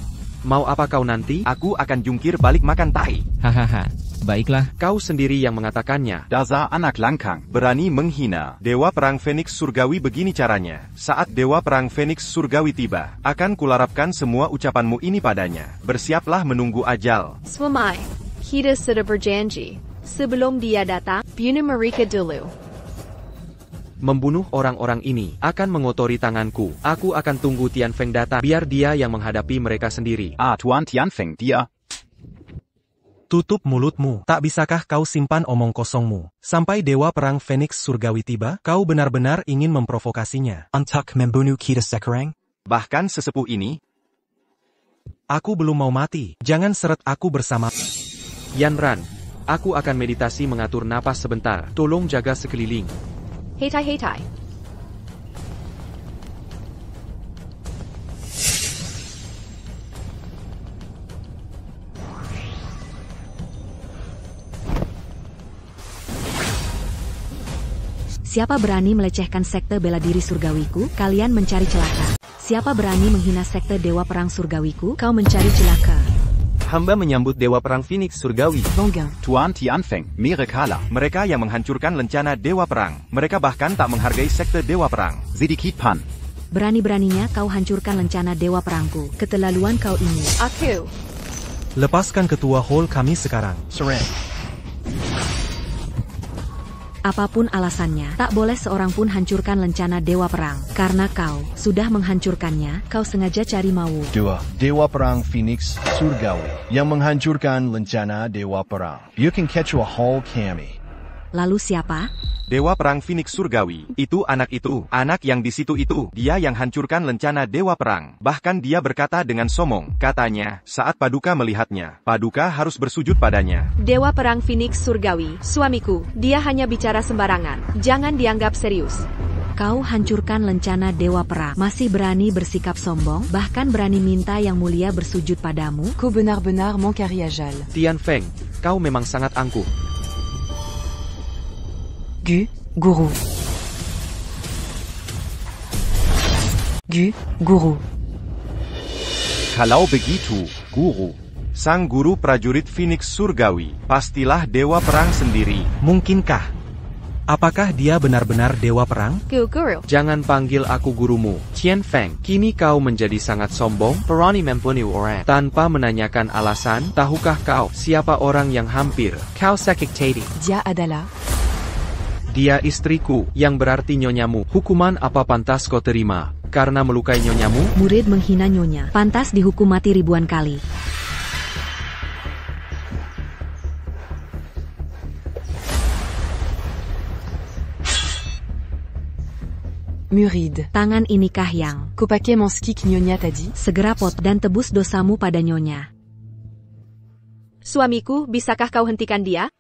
Mau apa kau nanti? Aku akan jungkir balik makan tai. Hahaha. Baiklah. Kau sendiri yang mengatakannya. Dasar anak langkang, berani menghina. Dewa Perang Phoenix Surgawi begini caranya. Saat Dewa Perang Phoenix Surgawi tiba, akan kularapkan semua ucapanmu ini padanya. Bersiaplah menunggu ajal. Swamai, kita sudah berjanji. Sebelum dia datang, bunuh mereka dulu. Membunuh orang-orang ini akan mengotori tanganku. Aku akan tunggu Tian Feng datang biar dia yang menghadapi mereka sendiri. Tuan Tian Feng, dia. Tutup mulutmu. Tak bisakah kau simpan omong kosongmu? Sampai Dewa Perang Phoenix Surgawi tiba, kau benar-benar ingin memprovokasinya. Untuk membunuh kita sekarang? Bahkan sesepuh ini. Aku belum mau mati. Jangan seret aku bersama. Yan Ran, aku akan meditasi mengatur napas sebentar. Tolong jaga sekeliling. Hetai. Siapa berani melecehkan sekte bela diri surgawiku? Kalian mencari celaka. Siapa berani menghina sekte Dewa Perang Surgawiku? Kau mencari celaka. Hamba menyambut Dewa Perang Phoenix Surgawi. Bonggang. Tuan Tian Feng, mereka lah. Mereka yang menghancurkan lencana Dewa Perang. Mereka bahkan tak menghargai sekte Dewa Perang. Sedikit pan. Berani-beraninya kau hancurkan lencana Dewa Perangku. Keterlaluan kau ini. Aku. Lepaskan ketua hall kami sekarang. Surrender. Apapun alasannya, tak boleh seorang pun hancurkan lencana Dewa Perang. Karena kau sudah menghancurkannya, kau sengaja cari mau. 2. Dewa Perang Phoenix Surgawi yang menghancurkan lencana Dewa Perang. You can catch a whole kami. Lalu siapa? Dewa Perang Phoenix Surgawi. Itu. Anak yang di situ itu. Dia yang hancurkan lencana Dewa Perang. Bahkan dia berkata dengan sombong. Katanya, saat Paduka melihatnya, Paduka harus bersujud padanya. Dewa Perang Phoenix Surgawi, suamiku, dia hanya bicara sembarangan. Jangan dianggap serius. Kau hancurkan lencana Dewa Perang. Masih berani bersikap sombong, bahkan berani minta yang mulia bersujud padamu? Kau benar-benar mengkari ajal. Tian Feng, kau memang sangat angkuh. Guru. Kalau begitu, Guru. Sang guru prajurit Phoenix Surgawi, pastilah Dewa Perang sendiri. Mungkinkah? Apakah dia benar-benar Dewa Perang? Guru. Jangan panggil aku gurumu, Tian Feng. Kini kau menjadi sangat sombong, berani membunuh orang tanpa menanyakan alasan. Tahukah kau siapa orang yang hampir kau sakit hati? Dia adalah... Dia istriku, yang berarti nyonyamu. Hukuman apa pantas kau terima karena melukai nyonyamu? Murid menghina nyonya, pantas dihukum mati ribuan kali. Murid. Tangan inikah yang Kau pakai mon ski nyonya tadi? segera pot dan tebus dosamu pada nyonya. Suamiku, bisakah kau hentikan dia?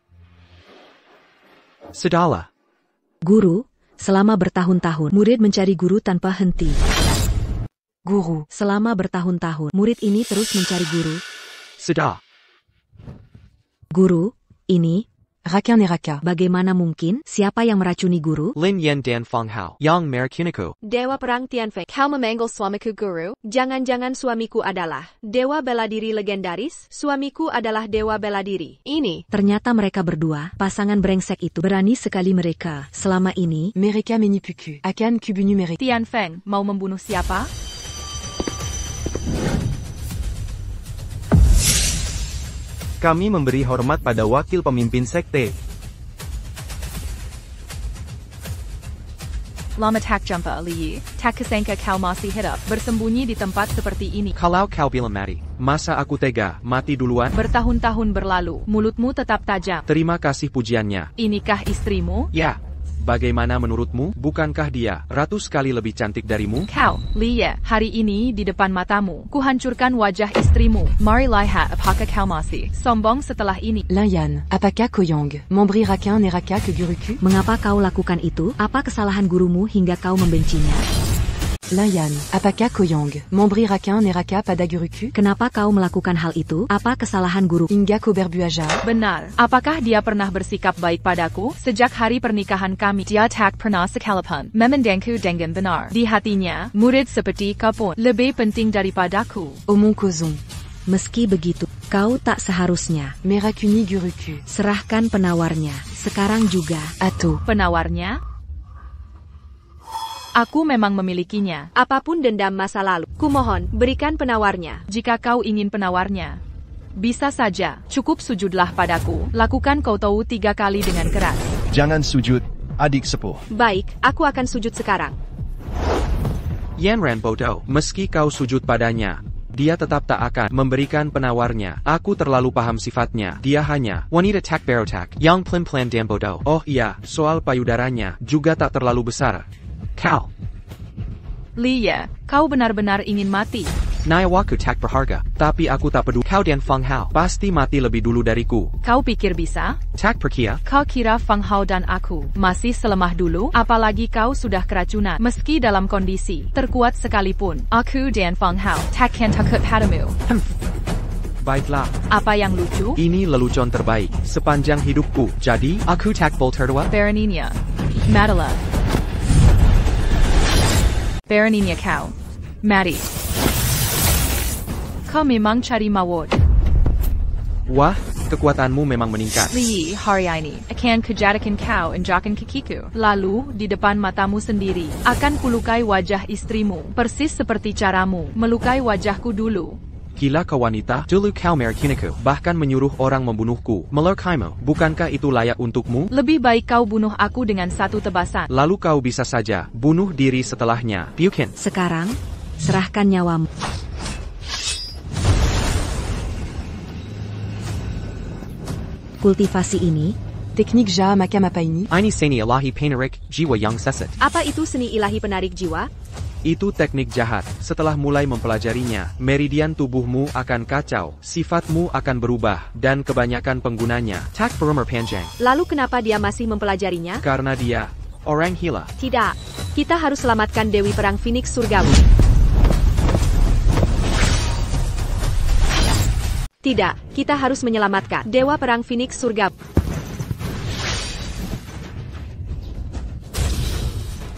Sudahlah. Guru, selama bertahun-tahun, murid mencari guru tanpa henti. Guru. Selama bertahun-tahun, murid ini terus mencari guru. Sudah. Guru, ini... Raka neraka. Bagaimana mungkin? Siapa yang meracuni guru? Lin Yan Dan Feng Hao, Yang Merakiniku. Dewa Perang Tian Feng, kau memanggil suamiku guru? Jangan-jangan suamiku adalah Dewa Bela Diri legendaris? Suamiku adalah Dewa Bela Diri. Ini. Ternyata mereka berdua, pasangan brengsek itu, berani sekali mereka. Selama ini, Mereka menipuku. Akan kubunuh mereka. Tian Feng, mau membunuh siapa? Kami memberi hormat pada wakil pemimpin sekte. Lama tak jumpa Liyi, tak kesangka kau masih hidup, bersembunyi di tempat seperti ini. Kalau kau bilang mati, masa aku tega mati duluan? Bertahun-tahun berlalu, mulutmu tetap tajam. Terima kasih pujiannya. Inikah istrimu? Ya. Bagaimana menurutmu? Bukankah dia ratus kali lebih cantik darimu? Kau, Liye, hari ini di depan matamu, kuhancurkan wajah istrimu. Mari lihat apakah kau masih sombong setelah ini. Layan, apakah kau yang memberi raka neraka ke guruku? mengapa kau lakukan itu? Apa kesalahan gurumu hingga kau membencinya? Layan, apakah koyong, membrir akan neraka pada guruku? Kenapa kau melakukan hal itu? Apa kesalahan guru? Hingga kau berbuaja? Benar. Apakah dia pernah bersikap baik padaku? Sejak hari pernikahan kami, dia tak pernah sekalipun memandangku dengan benar. Di hatinya, murid seperti kau pun lebih penting daripadaku. Omong kosong. Meski begitu, kau tak seharusnya Merakuni guruku. serahkan penawarnya. Sekarang juga. Atau Penawarnya? Aku memang memilikinya. Apapun dendam masa lalu, kumohon, berikan penawarnya. Jika kau ingin penawarnya, bisa saja, cukup sujudlah padaku. Lakukan kau tahu 3 kali dengan keras. Jangan sujud, adik sepuh. Baik, aku akan sujud sekarang. Yanran bodoh, meski kau sujud padanya, dia tetap tak akan memberikan penawarnya. Aku terlalu paham sifatnya. Dia hanya wanita tak berotak, yang plan-plan dan bodoh. Oh iya, soal payudaranya juga tak terlalu besar. Kau. Lia, kau benar-benar ingin mati. Nyawaku tak berharga, tapi aku tak peduli. Kau dan Feng Hao pasti mati lebih dulu dariku. Kau pikir bisa? Tak percaya? Kau kira Feng Hao dan aku masih selemah dulu? Apalagi kau sudah keracunan. Meski dalam kondisi terkuat sekalipun, aku dan Feng Hao takkan takut padamu. Baiklah. Apa yang lucu? Ini lelucon terbaik sepanjang hidupku. Jadi, aku tak boleh tertawa? Beraninya. Matilah. Beraninya kau. Mati. Kau memang cari mawar. Wah, kekuatanmu memang meningkat. Li, hari ini akan kejadikan kau injakan kakiku. Lalu, di depan matamu sendiri, akan kulukai wajah istrimu. Persis seperti caramu melukai wajahku dulu. Gila kau wanita, dulu kau merakiniku, bahkan menyuruh orang membunuhku. Melukaimu, bukankah itu layak untukmu? Lebih baik kau bunuh aku dengan satu tebasan. Lalu kau bisa saja bunuh diri setelahnya. Bukan? Sekarang, serahkan nyawamu. Kultivasi ini, teknik Jaha Makam apa ini? Ini seni ilahi penarik jiwa yang seset. Apa itu seni ilahi penarik jiwa? Itu teknik jahat. Setelah mulai mempelajarinya, meridian tubuhmu akan kacau, sifatmu akan berubah, dan kebanyakan penggunanya tak berumur panjang. Lalu kenapa dia masih mempelajarinya? Karena dia orang gila. Tidak, kita harus selamatkan Dewi Perang Phoenix Surgawi. Tidak, kita harus menyelamatkan Dewa Perang Phoenix Surgawi.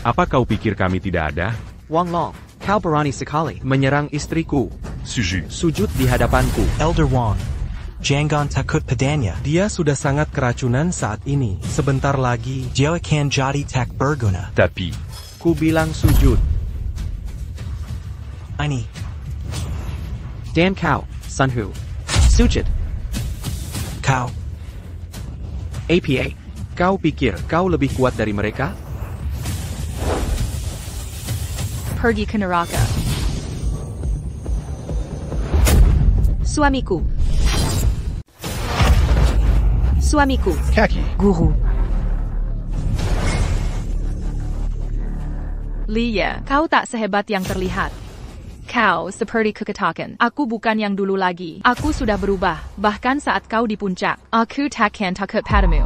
Apa kau pikir kami tidak ada? Wang Long, kau berani sekali menyerang istriku. Sujud di hadapanku. Elder Wang, jangan takut padanya. Dia sudah sangat keracunan saat ini. Sebentar lagi, dia akan jadi tak berguna. Tapi, ku bilang sujud. Ini. Dan kau, Sunhu. Sujud. Kau. APA. Kau pikir kau lebih kuat dari mereka? Pergi ke neraka. Suamiku. Suamiku. Kaki. Guru. Lia, kau tak sehebat yang terlihat. Kau seperti kekatakan. Aku bukan yang dulu lagi. Aku sudah berubah. Bahkan saat kau di puncak, aku takkan takut padamu.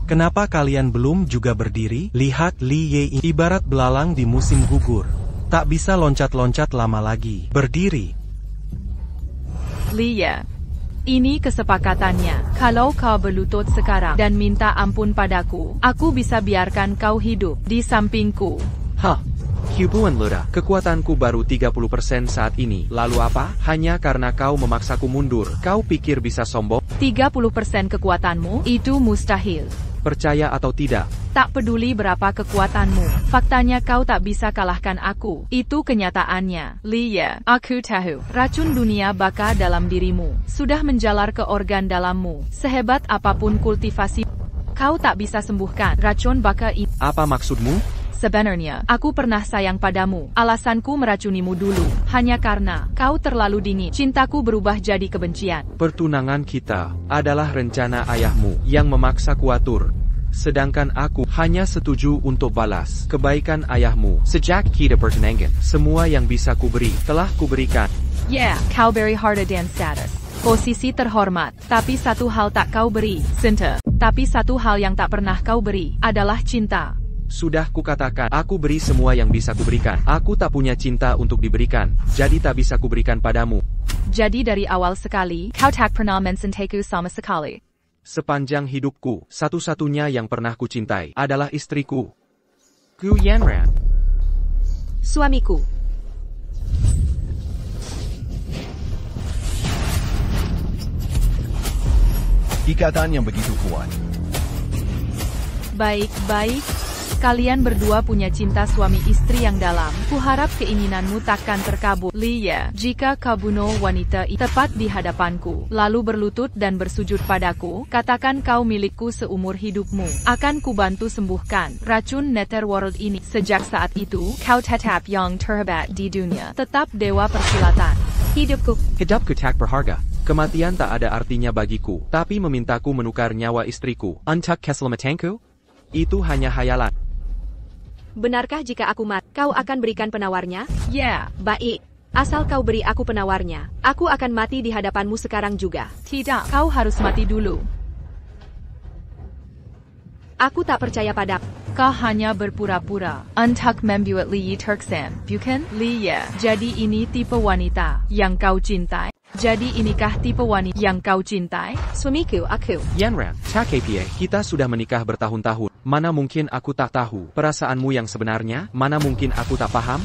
kenapa kalian belum juga berdiri? Lihat Li Ye ini ibarat belalang di musim gugur. Tak bisa loncat-loncat lama lagi. Berdiri. Lia, ini kesepakatannya. Kalau kau berlutut sekarang dan minta ampun padaku, aku bisa biarkan kau hidup di sampingku. Hah? Hubungan Luda, kekuatanku baru 30% saat ini. Lalu apa? Hanya karena kau memaksaku mundur. Kau pikir bisa sombong? 30% kekuatanmu? Itu mustahil. Percaya atau tidak? Tak peduli berapa kekuatanmu. Faktanya kau tak bisa kalahkan aku. Itu kenyataannya. Lia, aku tahu. Racun dunia baka dalam dirimu. Sudah menjalar ke organ dalammu. Sehebat apapun kultivasi, kau tak bisa sembuhkan racun baka itu. Apa maksudmu? Sebenarnya, aku pernah sayang padamu. Alasanku meracunimu dulu. Hanya karena kau terlalu dingin. Cintaku berubah jadi kebencian. Pertunangan kita adalah rencana ayahmu yang memaksaku atur. Sedangkan aku hanya setuju untuk balas kebaikan ayahmu. Sejak kita bertunangan, semua yang bisa kuberi telah kuberikan. Yeah, kau beri harta dan status. Posisi terhormat. Tapi satu hal tak kau beri, cinta. Tapi satu hal yang tak pernah kau beri adalah cinta. Sudah kukatakan, aku beri semua yang bisa kuberikan. Aku tak punya cinta untuk diberikan, jadi tak bisa kuberikan padamu. Jadi dari awal sekali, kau tak pernah mencintai sama sekali. Sepanjang hidupku, satu-satunya yang pernah kucintai adalah istriku. Gu Yanran. Suamiku. Ikatan yang begitu kuat. Baik-baik. Kalian berdua punya cinta suami istri yang dalam. Kuharap keinginanmu takkan terkabul. Lia, jika kau bunuh wanita tepat di hadapanku, lalu berlutut dan bersujud padaku, katakan kau milikku seumur hidupmu. Akan kubantu sembuhkan racun Netherworld ini. Sejak saat itu, kau tetap yang terhebat di dunia. Tetap dewa persilatan. Hidupku tak berharga. Kematian tak ada artinya bagiku, tapi memintaku menukar nyawa istriku untuk keselamatanku? Itu hanya hayalan. Benarkah jika aku mati, kau akan berikan penawarnya? Ya. Baik. Asal kau beri aku penawarnya, aku akan mati di hadapanmu sekarang juga. Tidak, kau harus mati dulu. Aku tak percaya padamu. Kau hanya berpura-pura untuk membuat Li terkesan, bukan? Lia, jadi ini tipe wanita yang kau cintai? Jadi inikah tipe wanita yang kau cintai? Suamiku, aku. Yanran, tak kepie, kita sudah menikah bertahun-tahun. Mana mungkin aku tak tahu perasaanmu yang sebenarnya? Mana mungkin aku tak paham?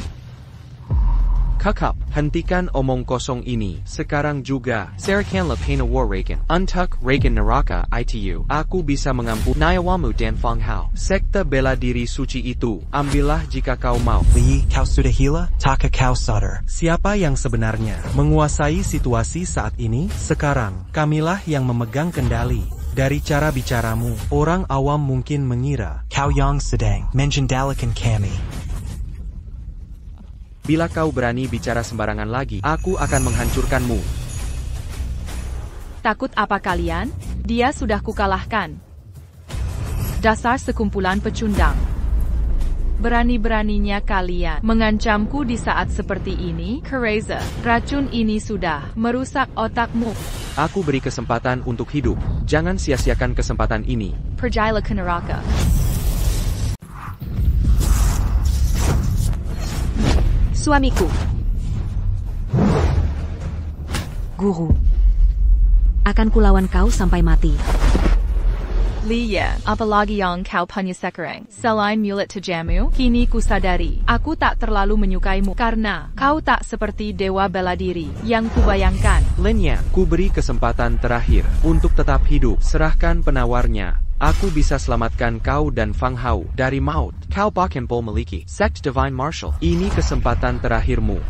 Kakap, hentikan omong kosong ini. Sekarang juga, serahkanlah pena war Reagan. Untuk Reagan neraka ITU. Aku bisa mengampuni Nyawamu dan Fang Hao. Sekte bela diri suci itu, ambillah jika kau mau. Li, kau sudah gila? Taka kau sadar. Siapa yang sebenarnya menguasai situasi saat ini? Sekarang, kamilah yang memegang kendali. Dari cara bicaramu, orang awam mungkin mengira kau yang sedang mengendalikan kami. Bila kau berani bicara sembarangan lagi, aku akan menghancurkanmu. Takut apa kalian? Dia sudah kukalahkan. Dasar sekumpulan pecundang. Berani-beraninya kalian mengancamku di saat seperti ini? Kereza, racun ini sudah merusak otakmu. Aku beri kesempatan untuk hidup. Jangan sia-siakan kesempatan ini. Pergilah ke neraka. Suamiku. Guru. Akan kulawan kau sampai mati. Lia, apalagi yang kau punya sekarang, selain mulut tajamu, kini kusadari, aku tak terlalu menyukaimu, karena kau tak seperti dewa bela diri yang kubayangkan. Lenya, ku beri kesempatan terakhir untuk tetap hidup. Serahkan penawarnya. Aku bisa selamatkan kau dan Fang Hao dari maut. Kau bahkan memiliki Sect Divine Martial. Ini kesempatan terakhirmu.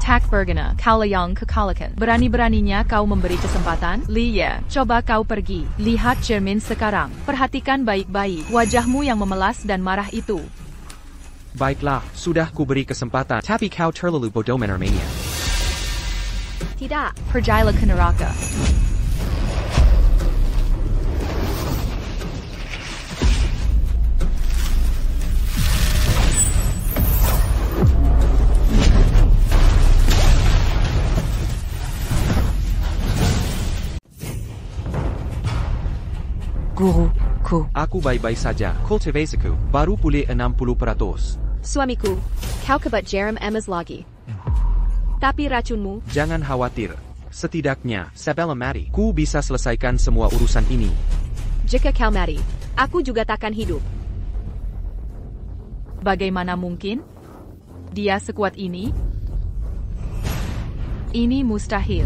Tak berguna, kau yang kekalahan. Berani-beraninya kau memberi kesempatan? Lia, coba kau pergi. Lihat cermin sekarang. Perhatikan baik-baik wajahmu yang memelas dan marah itu. Baiklah, sudah ku beri kesempatan. Tapi kau terlalu bodoh menermanya. Tidak. Pergilah ke neraka. Guruku. Aku baik-baik saja. Kultivasiku baru pulih 60%. Suamiku, kau kebat Jerem Emas lagi. Tapi racunmu? Jangan khawatir. Setidaknya, sebelum mati, ku bisa selesaikan semua urusan ini. Jika kau mati, aku juga takkan hidup. Bagaimana mungkin? Dia sekuat ini? Ini mustahil.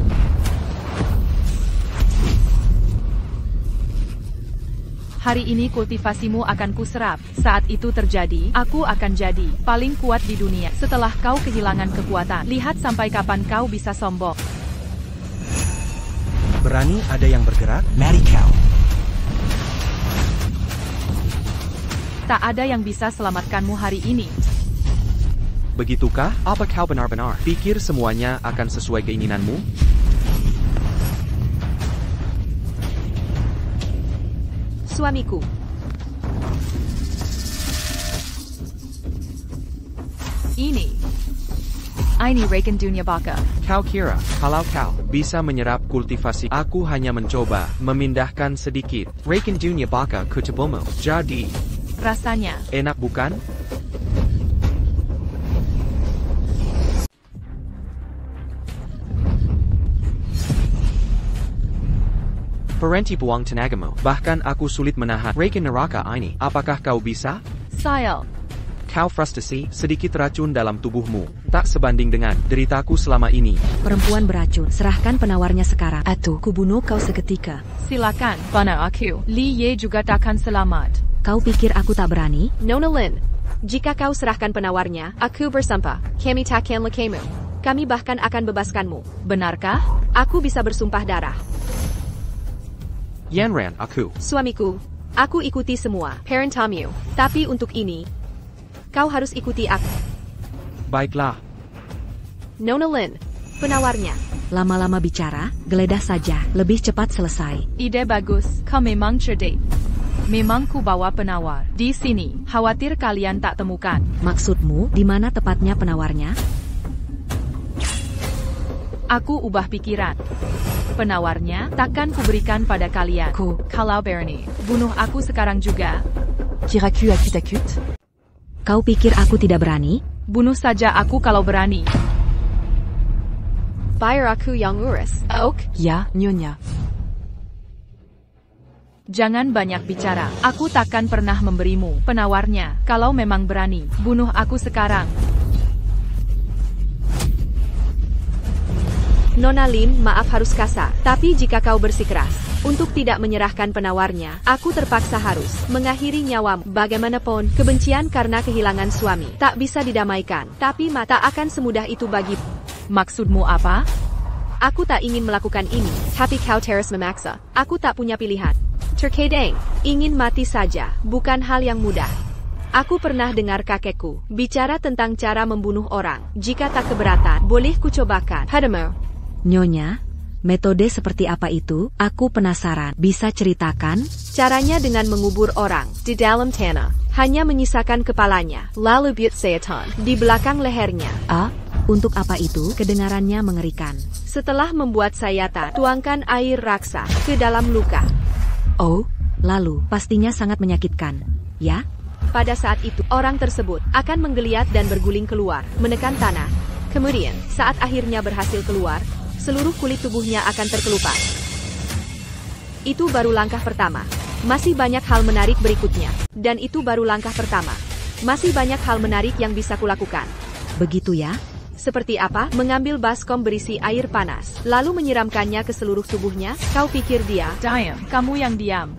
Hari ini kultivasimu akan kuserap. Saat itu terjadi, aku akan jadi paling kuat di dunia. Setelah kau kehilangan kekuatan, lihat sampai kapan kau bisa sombong. Berani ada yang bergerak? Mari kau. Tak ada yang bisa selamatkanmu hari ini. Begitukah? Apa kau benar-benar pikir semuanya akan sesuai keinginanmu? Suamiku. Ini Reagan dunia baka. Kau kira, kalau kau bisa menyerap kultivasi, aku hanya mencoba memindahkan sedikit Reagan dunia baka ke tubuhmu. Jadi, rasanya. Enak bukan? Berhenti buang tenagamu. Bahkan aku sulit menahan racun neraka ini. Apakah kau bisa? Sayal. Kau frustasi, sedikit racun dalam tubuhmu. Tak sebanding dengan deritaku selama ini. Perempuan beracun, serahkan penawarnya sekarang. Atau kubunuh kau seketika. Silakan, bana aku. Li Ye juga takkan selamat. Kau pikir aku tak berani? Nona Lin, jika kau serahkan penawarnya, aku bersumpah, kami takkan lekemu. Kami bahkan akan bebaskanmu. Benarkah? Aku bisa bersumpah darah. Yanran, aku. Suamiku, aku ikuti semua perintahmu. Tapi untuk ini, kau harus ikuti aku. Baiklah. Nona Lin, penawarnya. Lama-lama bicara, geledah saja, lebih cepat selesai. Ide bagus, kau memang cerdik. Memang ku bawa penawar. Di sini, khawatir kalian tak temukan. Maksudmu, di mana tepatnya penawarnya? Aku ubah pikiran. Penawarnya takkan kuberikan pada kalian. Kalau berani, bunuh aku sekarang juga. Kiraku akut-akut? Kau pikir aku tidak berani? Bunuh saja aku kalau berani. Bayar aku yang urus, ok? Ya, Nyonya. Jangan banyak bicara. Aku takkan pernah memberimu penawarnya. Kalau memang berani, bunuh aku sekarang. Nona Lin, maaf harus kasar, tapi jika kau bersikeras untuk tidak menyerahkan penawarnya, aku terpaksa harus mengakhiri nyawamu. Bagaimanapun, kebencian karena kehilangan suami tak bisa didamaikan, tapi tak akan semudah itu bagi. Maksudmu apa? Aku tak ingin melakukan ini, tapi kau terus memaksa. Aku tak punya pilihan. Terkadang, ingin mati saja, bukan hal yang mudah. Aku pernah dengar kakekku bicara tentang cara membunuh orang. Jika tak keberatan, boleh kucobakan. Padamu. Nyonya, metode seperti apa itu? Aku penasaran. Bisa ceritakan? Caranya dengan mengubur orang di dalam tanah. Hanya menyisakan kepalanya, lalu buat setan di belakang lehernya. Untuk apa itu? Kedengarannya mengerikan. Setelah membuat sayatan, tuangkan air raksa ke dalam luka. Oh, lalu pastinya sangat menyakitkan, ya? Pada saat itu, orang tersebut akan menggeliat dan berguling keluar, menekan tanah. Kemudian, saat akhirnya berhasil keluar, seluruh kulit tubuhnya akan terkelupas. Itu baru langkah pertama. Masih banyak hal menarik berikutnya. Dan itu baru langkah pertama. Masih banyak hal menarik yang bisa kulakukan. Begitu ya? Seperti apa? Mengambil baskom berisi air panas, lalu menyiramkannya ke seluruh tubuhnya. Kau pikir dia? Diam, kamu yang diam.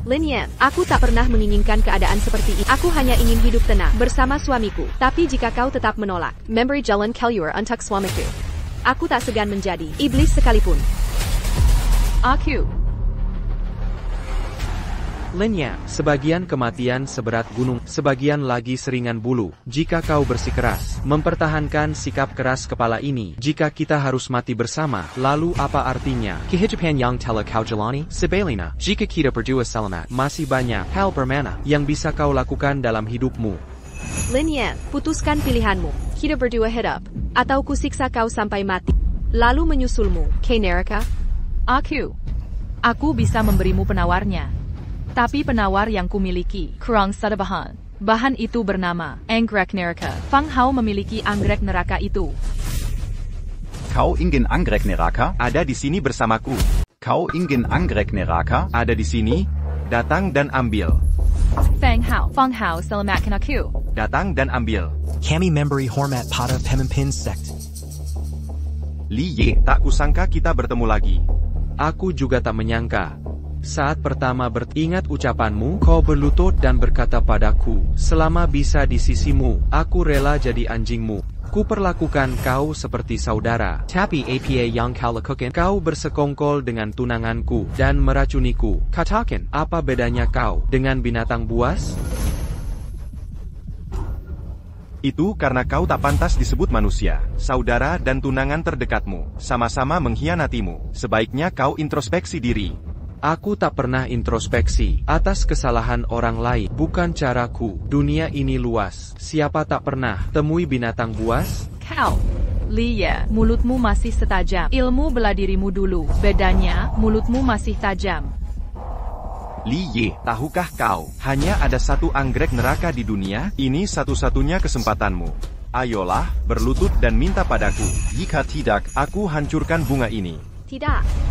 Lin Yan, aku tak pernah menginginkan keadaan seperti ini. Aku hanya ingin hidup tenang bersama suamiku. Tapi jika kau tetap menolak, memberi jalan keluar untuk suamiku, aku tak segan menjadi iblis sekalipun. Aku. Lin Yan, sebagian kematian seberat gunung, sebagian lagi seringan bulu. Jika kau bersikeras mempertahankan sikap keras kepala ini, jika kita harus mati bersama, lalu apa artinya? Kehidupan yang telah kau jalani, sebaliknya, jika kita berdua selamat, masih banyak hal bermana yang bisa kau lakukan dalam hidupmu. Lin Yan, putuskan pilihanmu. Kita berdua hidup, atau kusiksa kau sampai mati, lalu menyusulmu ke neraka. Aku bisa memberimu penawarnya. Tapi penawar yang kumiliki kurang satu bahan. Bahan itu bernama anggrek neraka. Fang Hao memiliki anggrek neraka itu. Kau ingin anggrek neraka? Ada di sini bersamaku. Kau ingin anggrek neraka? Ada di sini. Datang dan ambil. Fang Hao selamatkan aku. Datang dan ambil. Kami memberi hormat pada pemimpin sekt. Li Ye, tak kusangka kita bertemu lagi. Aku juga tak menyangka. Saat pertama beringat ucapanmu, kau berlutut dan berkata padaku, selama bisa di sisimu, aku rela jadi anjingmu. Ku perlakukan kau seperti saudara. Tapi apa yang kau lakukan? Kau bersekongkol dengan tunanganku dan meracuniku. Katakan, apa bedanya kau dengan binatang buas? Itu karena kau tak pantas disebut manusia. Saudara dan tunangan terdekatmu sama-sama mengkhianatimu. Sebaiknya kau introspeksi diri. Aku tak pernah introspeksi atas kesalahan orang lain. Bukan caraku. Dunia ini luas. Siapa tak pernah temui binatang buas? Kau. Li Ye, mulutmu masih setajam ilmu bela dirimu dulu. Bedanya, mulutmu masih tajam. Li Ye, tahukah kau, hanya ada satu anggrek neraka di dunia? Ini satu-satunya kesempatanmu. Ayolah, berlutut dan minta padaku. Jika tidak, aku hancurkan bunga ini. Tidak.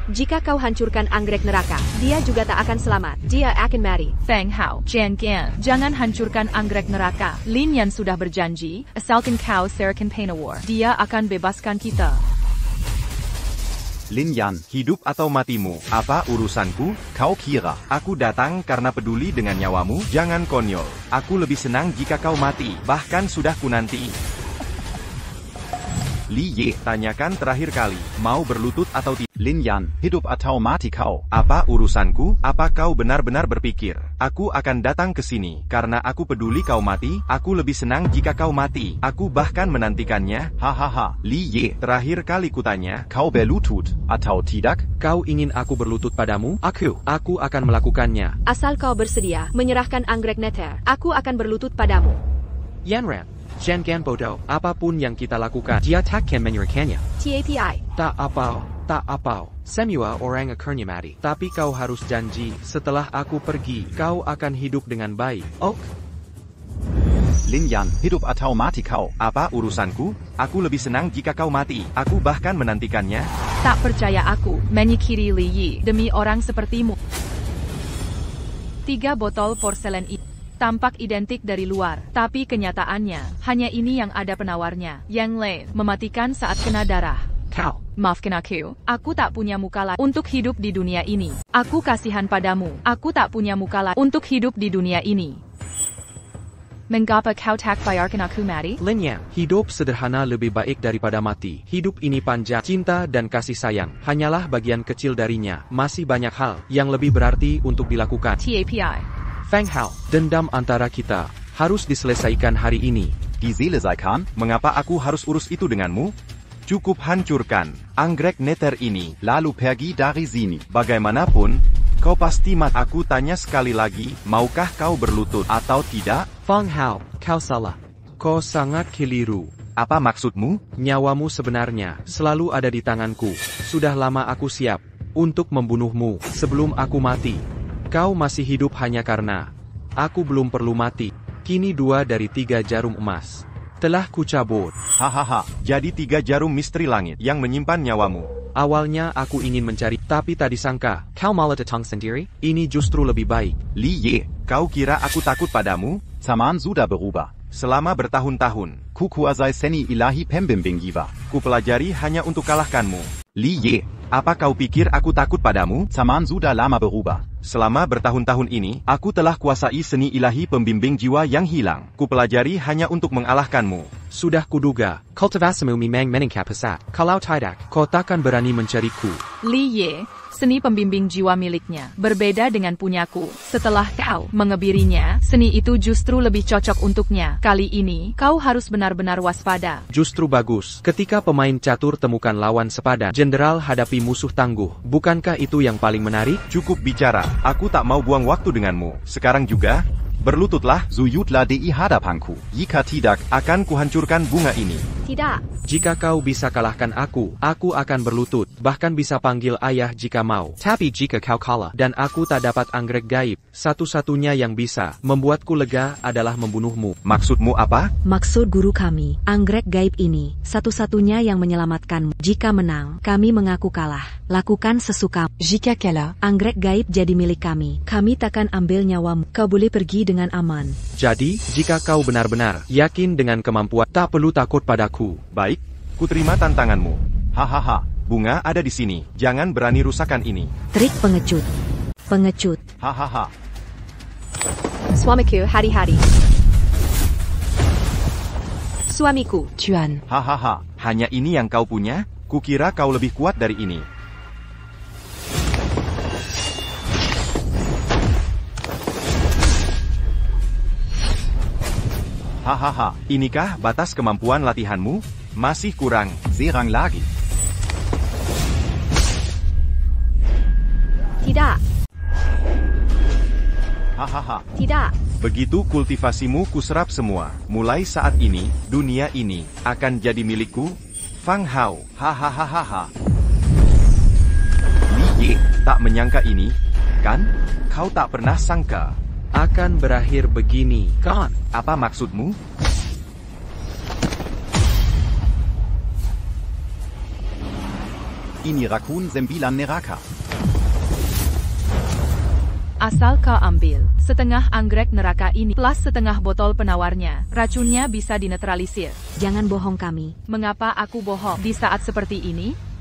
Jika kau hancurkan anggrek neraka, dia juga tak akan selamat. Dia akan mati. Feng Hao, Jian Gan, jangan hancurkan anggrek neraka. Lin Yan sudah berjanji, asalkan kau serahkan Painawar, dia akan bebaskan kita. Lin Yan, hidup atau matimu, apa urusanku? Kau kira aku datang karena peduli dengan nyawamu? Jangan konyol. Aku lebih senang jika kau mati, bahkan sudah kunanti. Li Ye, tanyakan terakhir kali, mau berlutut atau tidak? Lin Yan, hidup atau mati kau? Apa urusanku? Apa kau benar-benar berpikir aku akan datang ke sini karena aku peduli kau mati? Aku lebih senang jika kau mati. Aku bahkan menantikannya. Hahaha. Li Ye, terakhir kali kutanya, kau berlutut atau tidak? Kau ingin aku berlutut padamu? Aku akan melakukannya. Asal kau bersedia menyerahkan anggrek neter, aku akan berlutut padamu. Yanran, Jian Gan bodoh, apapun yang kita lakukan, dia takkan menyerahkannya. TAPI. Tak apa. Semua orang akhirnya mati. Tapi kau harus janji, setelah aku pergi, kau akan hidup dengan baik. Ok? Lin Yan, hidup atau mati kau? Apa urusanku? Aku lebih senang jika kau mati. Aku bahkan menantikannya. Tak percaya aku, menyikiri Li Yi, demi orang sepertimu. 3 botol porselen ini tampak identik dari luar, tapi kenyataannya, hanya ini yang ada penawarnya. Yang lain, mematikan saat kena darah. Kau, maafkan aku tak punya muka lain untuk hidup di dunia ini. Aku kasihan padamu, aku tak punya muka lain untuk hidup di dunia ini. Mengapa kau tak biarkan aku mati? Lin Yan, hidup sederhana lebih baik daripada mati. Hidup ini panjang, cinta dan kasih sayang hanyalah bagian kecil darinya. Masih banyak hal yang lebih berarti untuk dilakukan. TAPI. Feng Hao, dendam antara kita harus diselesaikan hari ini. Diselesaikan? Mengapa aku harus urus itu denganmu? Cukup hancurkan anggrek neter ini, lalu pergi dari sini. Bagaimanapun, kau pasti mati. Aku tanya sekali lagi, maukah kau berlutut atau tidak? Feng Hao, kau salah. Kau sangat keliru. Apa maksudmu? Nyawamu sebenarnya selalu ada di tanganku. Sudah lama aku siap untuk membunuhmu sebelum aku mati. Kau masih hidup hanya karena aku belum perlu mati. Kini 2 dari 3 jarum emas telah kucabut. Hahaha, jadi 3 jarum misteri langit yang menyimpan nyawamu. Awalnya aku ingin mencari, tapi tak disangka kau malah datang sendiri. Ini justru lebih baik. Li Ye, kau kira aku takut padamu? Zaman sudah berubah. Selama bertahun-tahun, ku kuasai seni ilahi pembimbing jiwa. Ku pelajari hanya untuk kalahkanmu. Li Ye, apa kau pikir aku takut padamu? Zaman sudah lama berubah. Selama bertahun-tahun ini, aku telah kuasai seni ilahi pembimbing jiwa yang hilang. Ku pelajari hanya untuk mengalahkanmu. Sudah kuduga, kultivasimu memang meningkat pesat. Kalau tidak, kau takkan berani mencariku. Li Ye, seni pembimbing jiwa miliknya berbeda dengan punyaku. Setelah kau mengebirinya, seni itu justru lebih cocok untuknya. Kali ini, kau harus benar-benar waspada. Justru bagus. Ketika pemain catur temukan lawan sepadan, jenderal hadapi musuh tangguh. Bukankah itu yang paling menarik? Cukup bicara. Aku tak mau buang waktu denganmu. Sekarang juga, berlututlah, zuyutlah di hadapanku. Jika tidak, akan kuhancurkan bunga ini. Tidak. Jika kau bisa kalahkan aku akan berlutut, bahkan bisa panggil ayah jika mau. Tapi jika kau kalah, dan aku tak dapat anggrek gaib, satu-satunya yang bisa membuatku lega adalah membunuhmu. Maksudmu apa? Maksud guru kami, anggrek gaib ini, satu-satunya yang menyelamatkanmu. Jika menang, kami mengaku kalah. Lakukan sesuka. Jika kalah, anggrek gaib jadi milik kami. Kami takkan ambil nyawamu. Kau boleh pergi dengan aman. Jadi, jika kau benar-benar yakin dengan kemampuan, tak perlu takut padaku. Baik, kuterima tantanganmu. Hahaha, bunga ada di sini. Jangan berani rusakkan ini. Trik pengecut. Pengecut. Hahaha. Suamiku hari-hari. Suamiku. Tuan. Hahaha, hanya ini yang kau punya? Kukira kau lebih kuat dari ini. Hahaha, inikah batas kemampuan latihanmu? Masih kurang, serang lagi. Tidak. Hahaha. Tidak. Begitu kultivasimu kuserap semua. Mulai saat ini, dunia ini akan jadi milikku. Feng Hao. Hahaha. Li Ye. Tak menyangka ini, kan? Kau tak pernah sangka. Akan berakhir begini, kan? Apa maksudmu? Ini Raccoon Sembilan Neraka. Asal kau ambil setengah anggrek neraka ini plus setengah botol penawarnya, racunnya bisa dinetralisir. Jangan bohong kami. Mengapa aku bohong di saat seperti ini?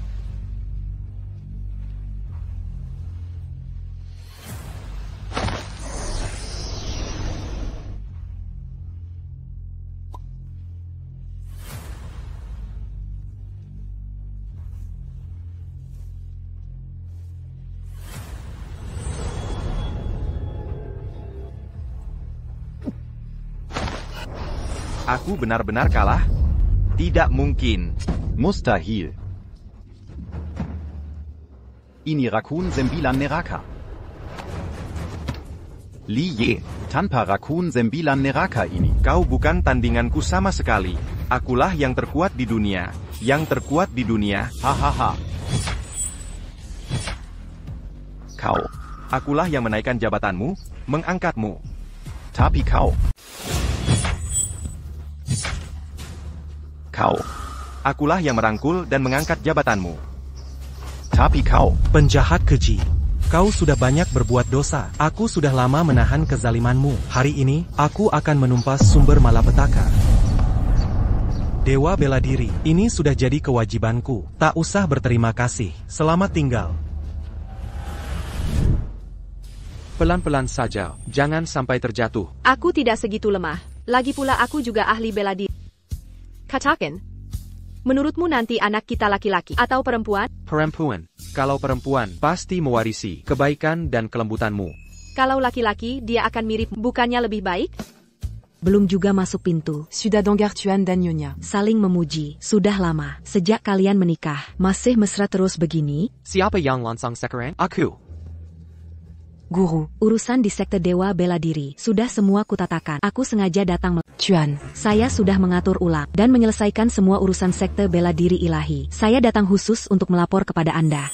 Aku benar-benar kalah? Tidak mungkin. Mustahil. Ini Raccoon Sembilan Neraka. Li Ye, tanpa Raccoon Sembilan Neraka ini. Kau bukan tandinganku sama sekali. Akulah yang terkuat di dunia. Yang terkuat di dunia. Hahaha. Kau. Akulah yang menaikkan jabatanmu, mengangkatmu. Tapi kau. Kau. Akulah yang merangkul dan mengangkat jabatanmu. Tapi kau. Penjahat keji. Kau sudah banyak berbuat dosa. Aku sudah lama menahan kezalimanmu. Hari ini, aku akan menumpas sumber malapetaka. Dewa bela diri. Ini sudah jadi kewajibanku. Tak usah berterima kasih. Selamat tinggal. Pelan-pelan saja, jangan sampai terjatuh. Aku tidak segitu lemah. Lagi pula aku juga ahli bela diri. Katakan, menurutmu nanti anak kita laki-laki atau perempuan? Perempuan. Kalau perempuan, pasti mewarisi kebaikan dan kelembutanmu. Kalau laki-laki, dia akan mirip, bukannya lebih baik? Belum juga masuk pintu. Sudah Dongartuan dan Nyonya. Saling memuji. Sudah lama. Sejak kalian menikah, masih mesra terus begini? Siapa yang langsung sekarang? Aku. Guru, urusan di sekte Dewa Bela Diri sudah semua kutatakan. Aku sengaja datang Tuan. Saya sudah mengatur ulang dan menyelesaikan semua urusan sekte Bela Diri Ilahi. Saya datang khusus untuk melapor kepada Anda.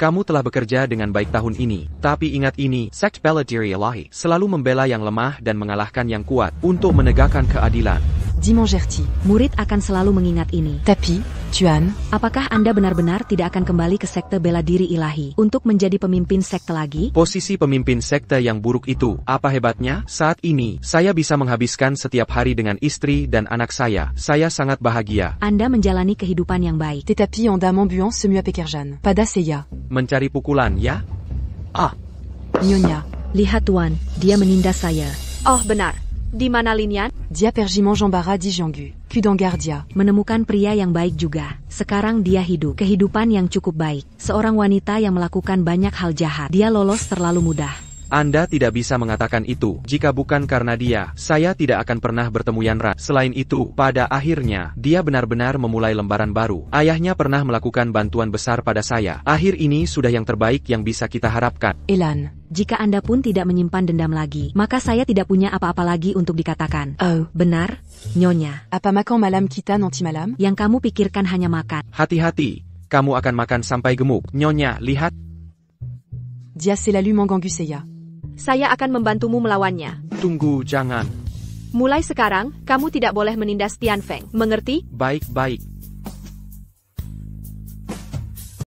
Kamu telah bekerja dengan baik tahun ini. Tapi ingat ini, sekte Bela Diri Ilahi selalu membela yang lemah dan mengalahkan yang kuat untuk menegakkan keadilan. Dimangerti. Murid akan selalu mengingat ini. Tapi, Tuan, apakah Anda benar-benar tidak akan kembali ke sekte Bela Diri Ilahi untuk menjadi pemimpin sekte lagi? Posisi pemimpin sekte yang buruk itu, apa hebatnya? Saat ini, saya bisa menghabiskan setiap hari dengan istri dan anak saya. Saya sangat bahagia. Anda menjalani kehidupan yang baik. Tetapi Anda membuang semua pekerjaan. Pada saya. Mencari pukulan, ya? Nyonya. Lihat Tuan, dia menindas saya. Oh benar. Di mana Linian? Dia pergi menjambara di Jianggu. Kudangardia. Menemukan pria yang baik juga. Sekarang dia hidup kehidupan yang cukup baik. Seorang wanita yang melakukan banyak hal jahat. Dia lolos terlalu mudah. Anda tidak bisa mengatakan itu. Jika bukan karena dia, saya tidak akan pernah bertemu Yanra. Selain itu, pada akhirnya, dia benar-benar memulai lembaran baru. Ayahnya pernah melakukan bantuan besar pada saya. Akhir ini sudah yang terbaik yang bisa kita harapkan. Elan. Jika Anda pun tidak menyimpan dendam lagi, maka saya tidak punya apa-apa lagi untuk dikatakan. Oh, benar, Nyonya. Apa makan malam kita nanti malam? Yang kamu pikirkan hanya makan. Hati-hati, kamu akan makan sampai gemuk. Nyonya, lihat. Dia selalu mengganggu saya. Saya akan membantumu melawannya. Tunggu, jangan. Mulai sekarang, kamu tidak boleh menindas Tianfeng. Mengerti? Baik-baik.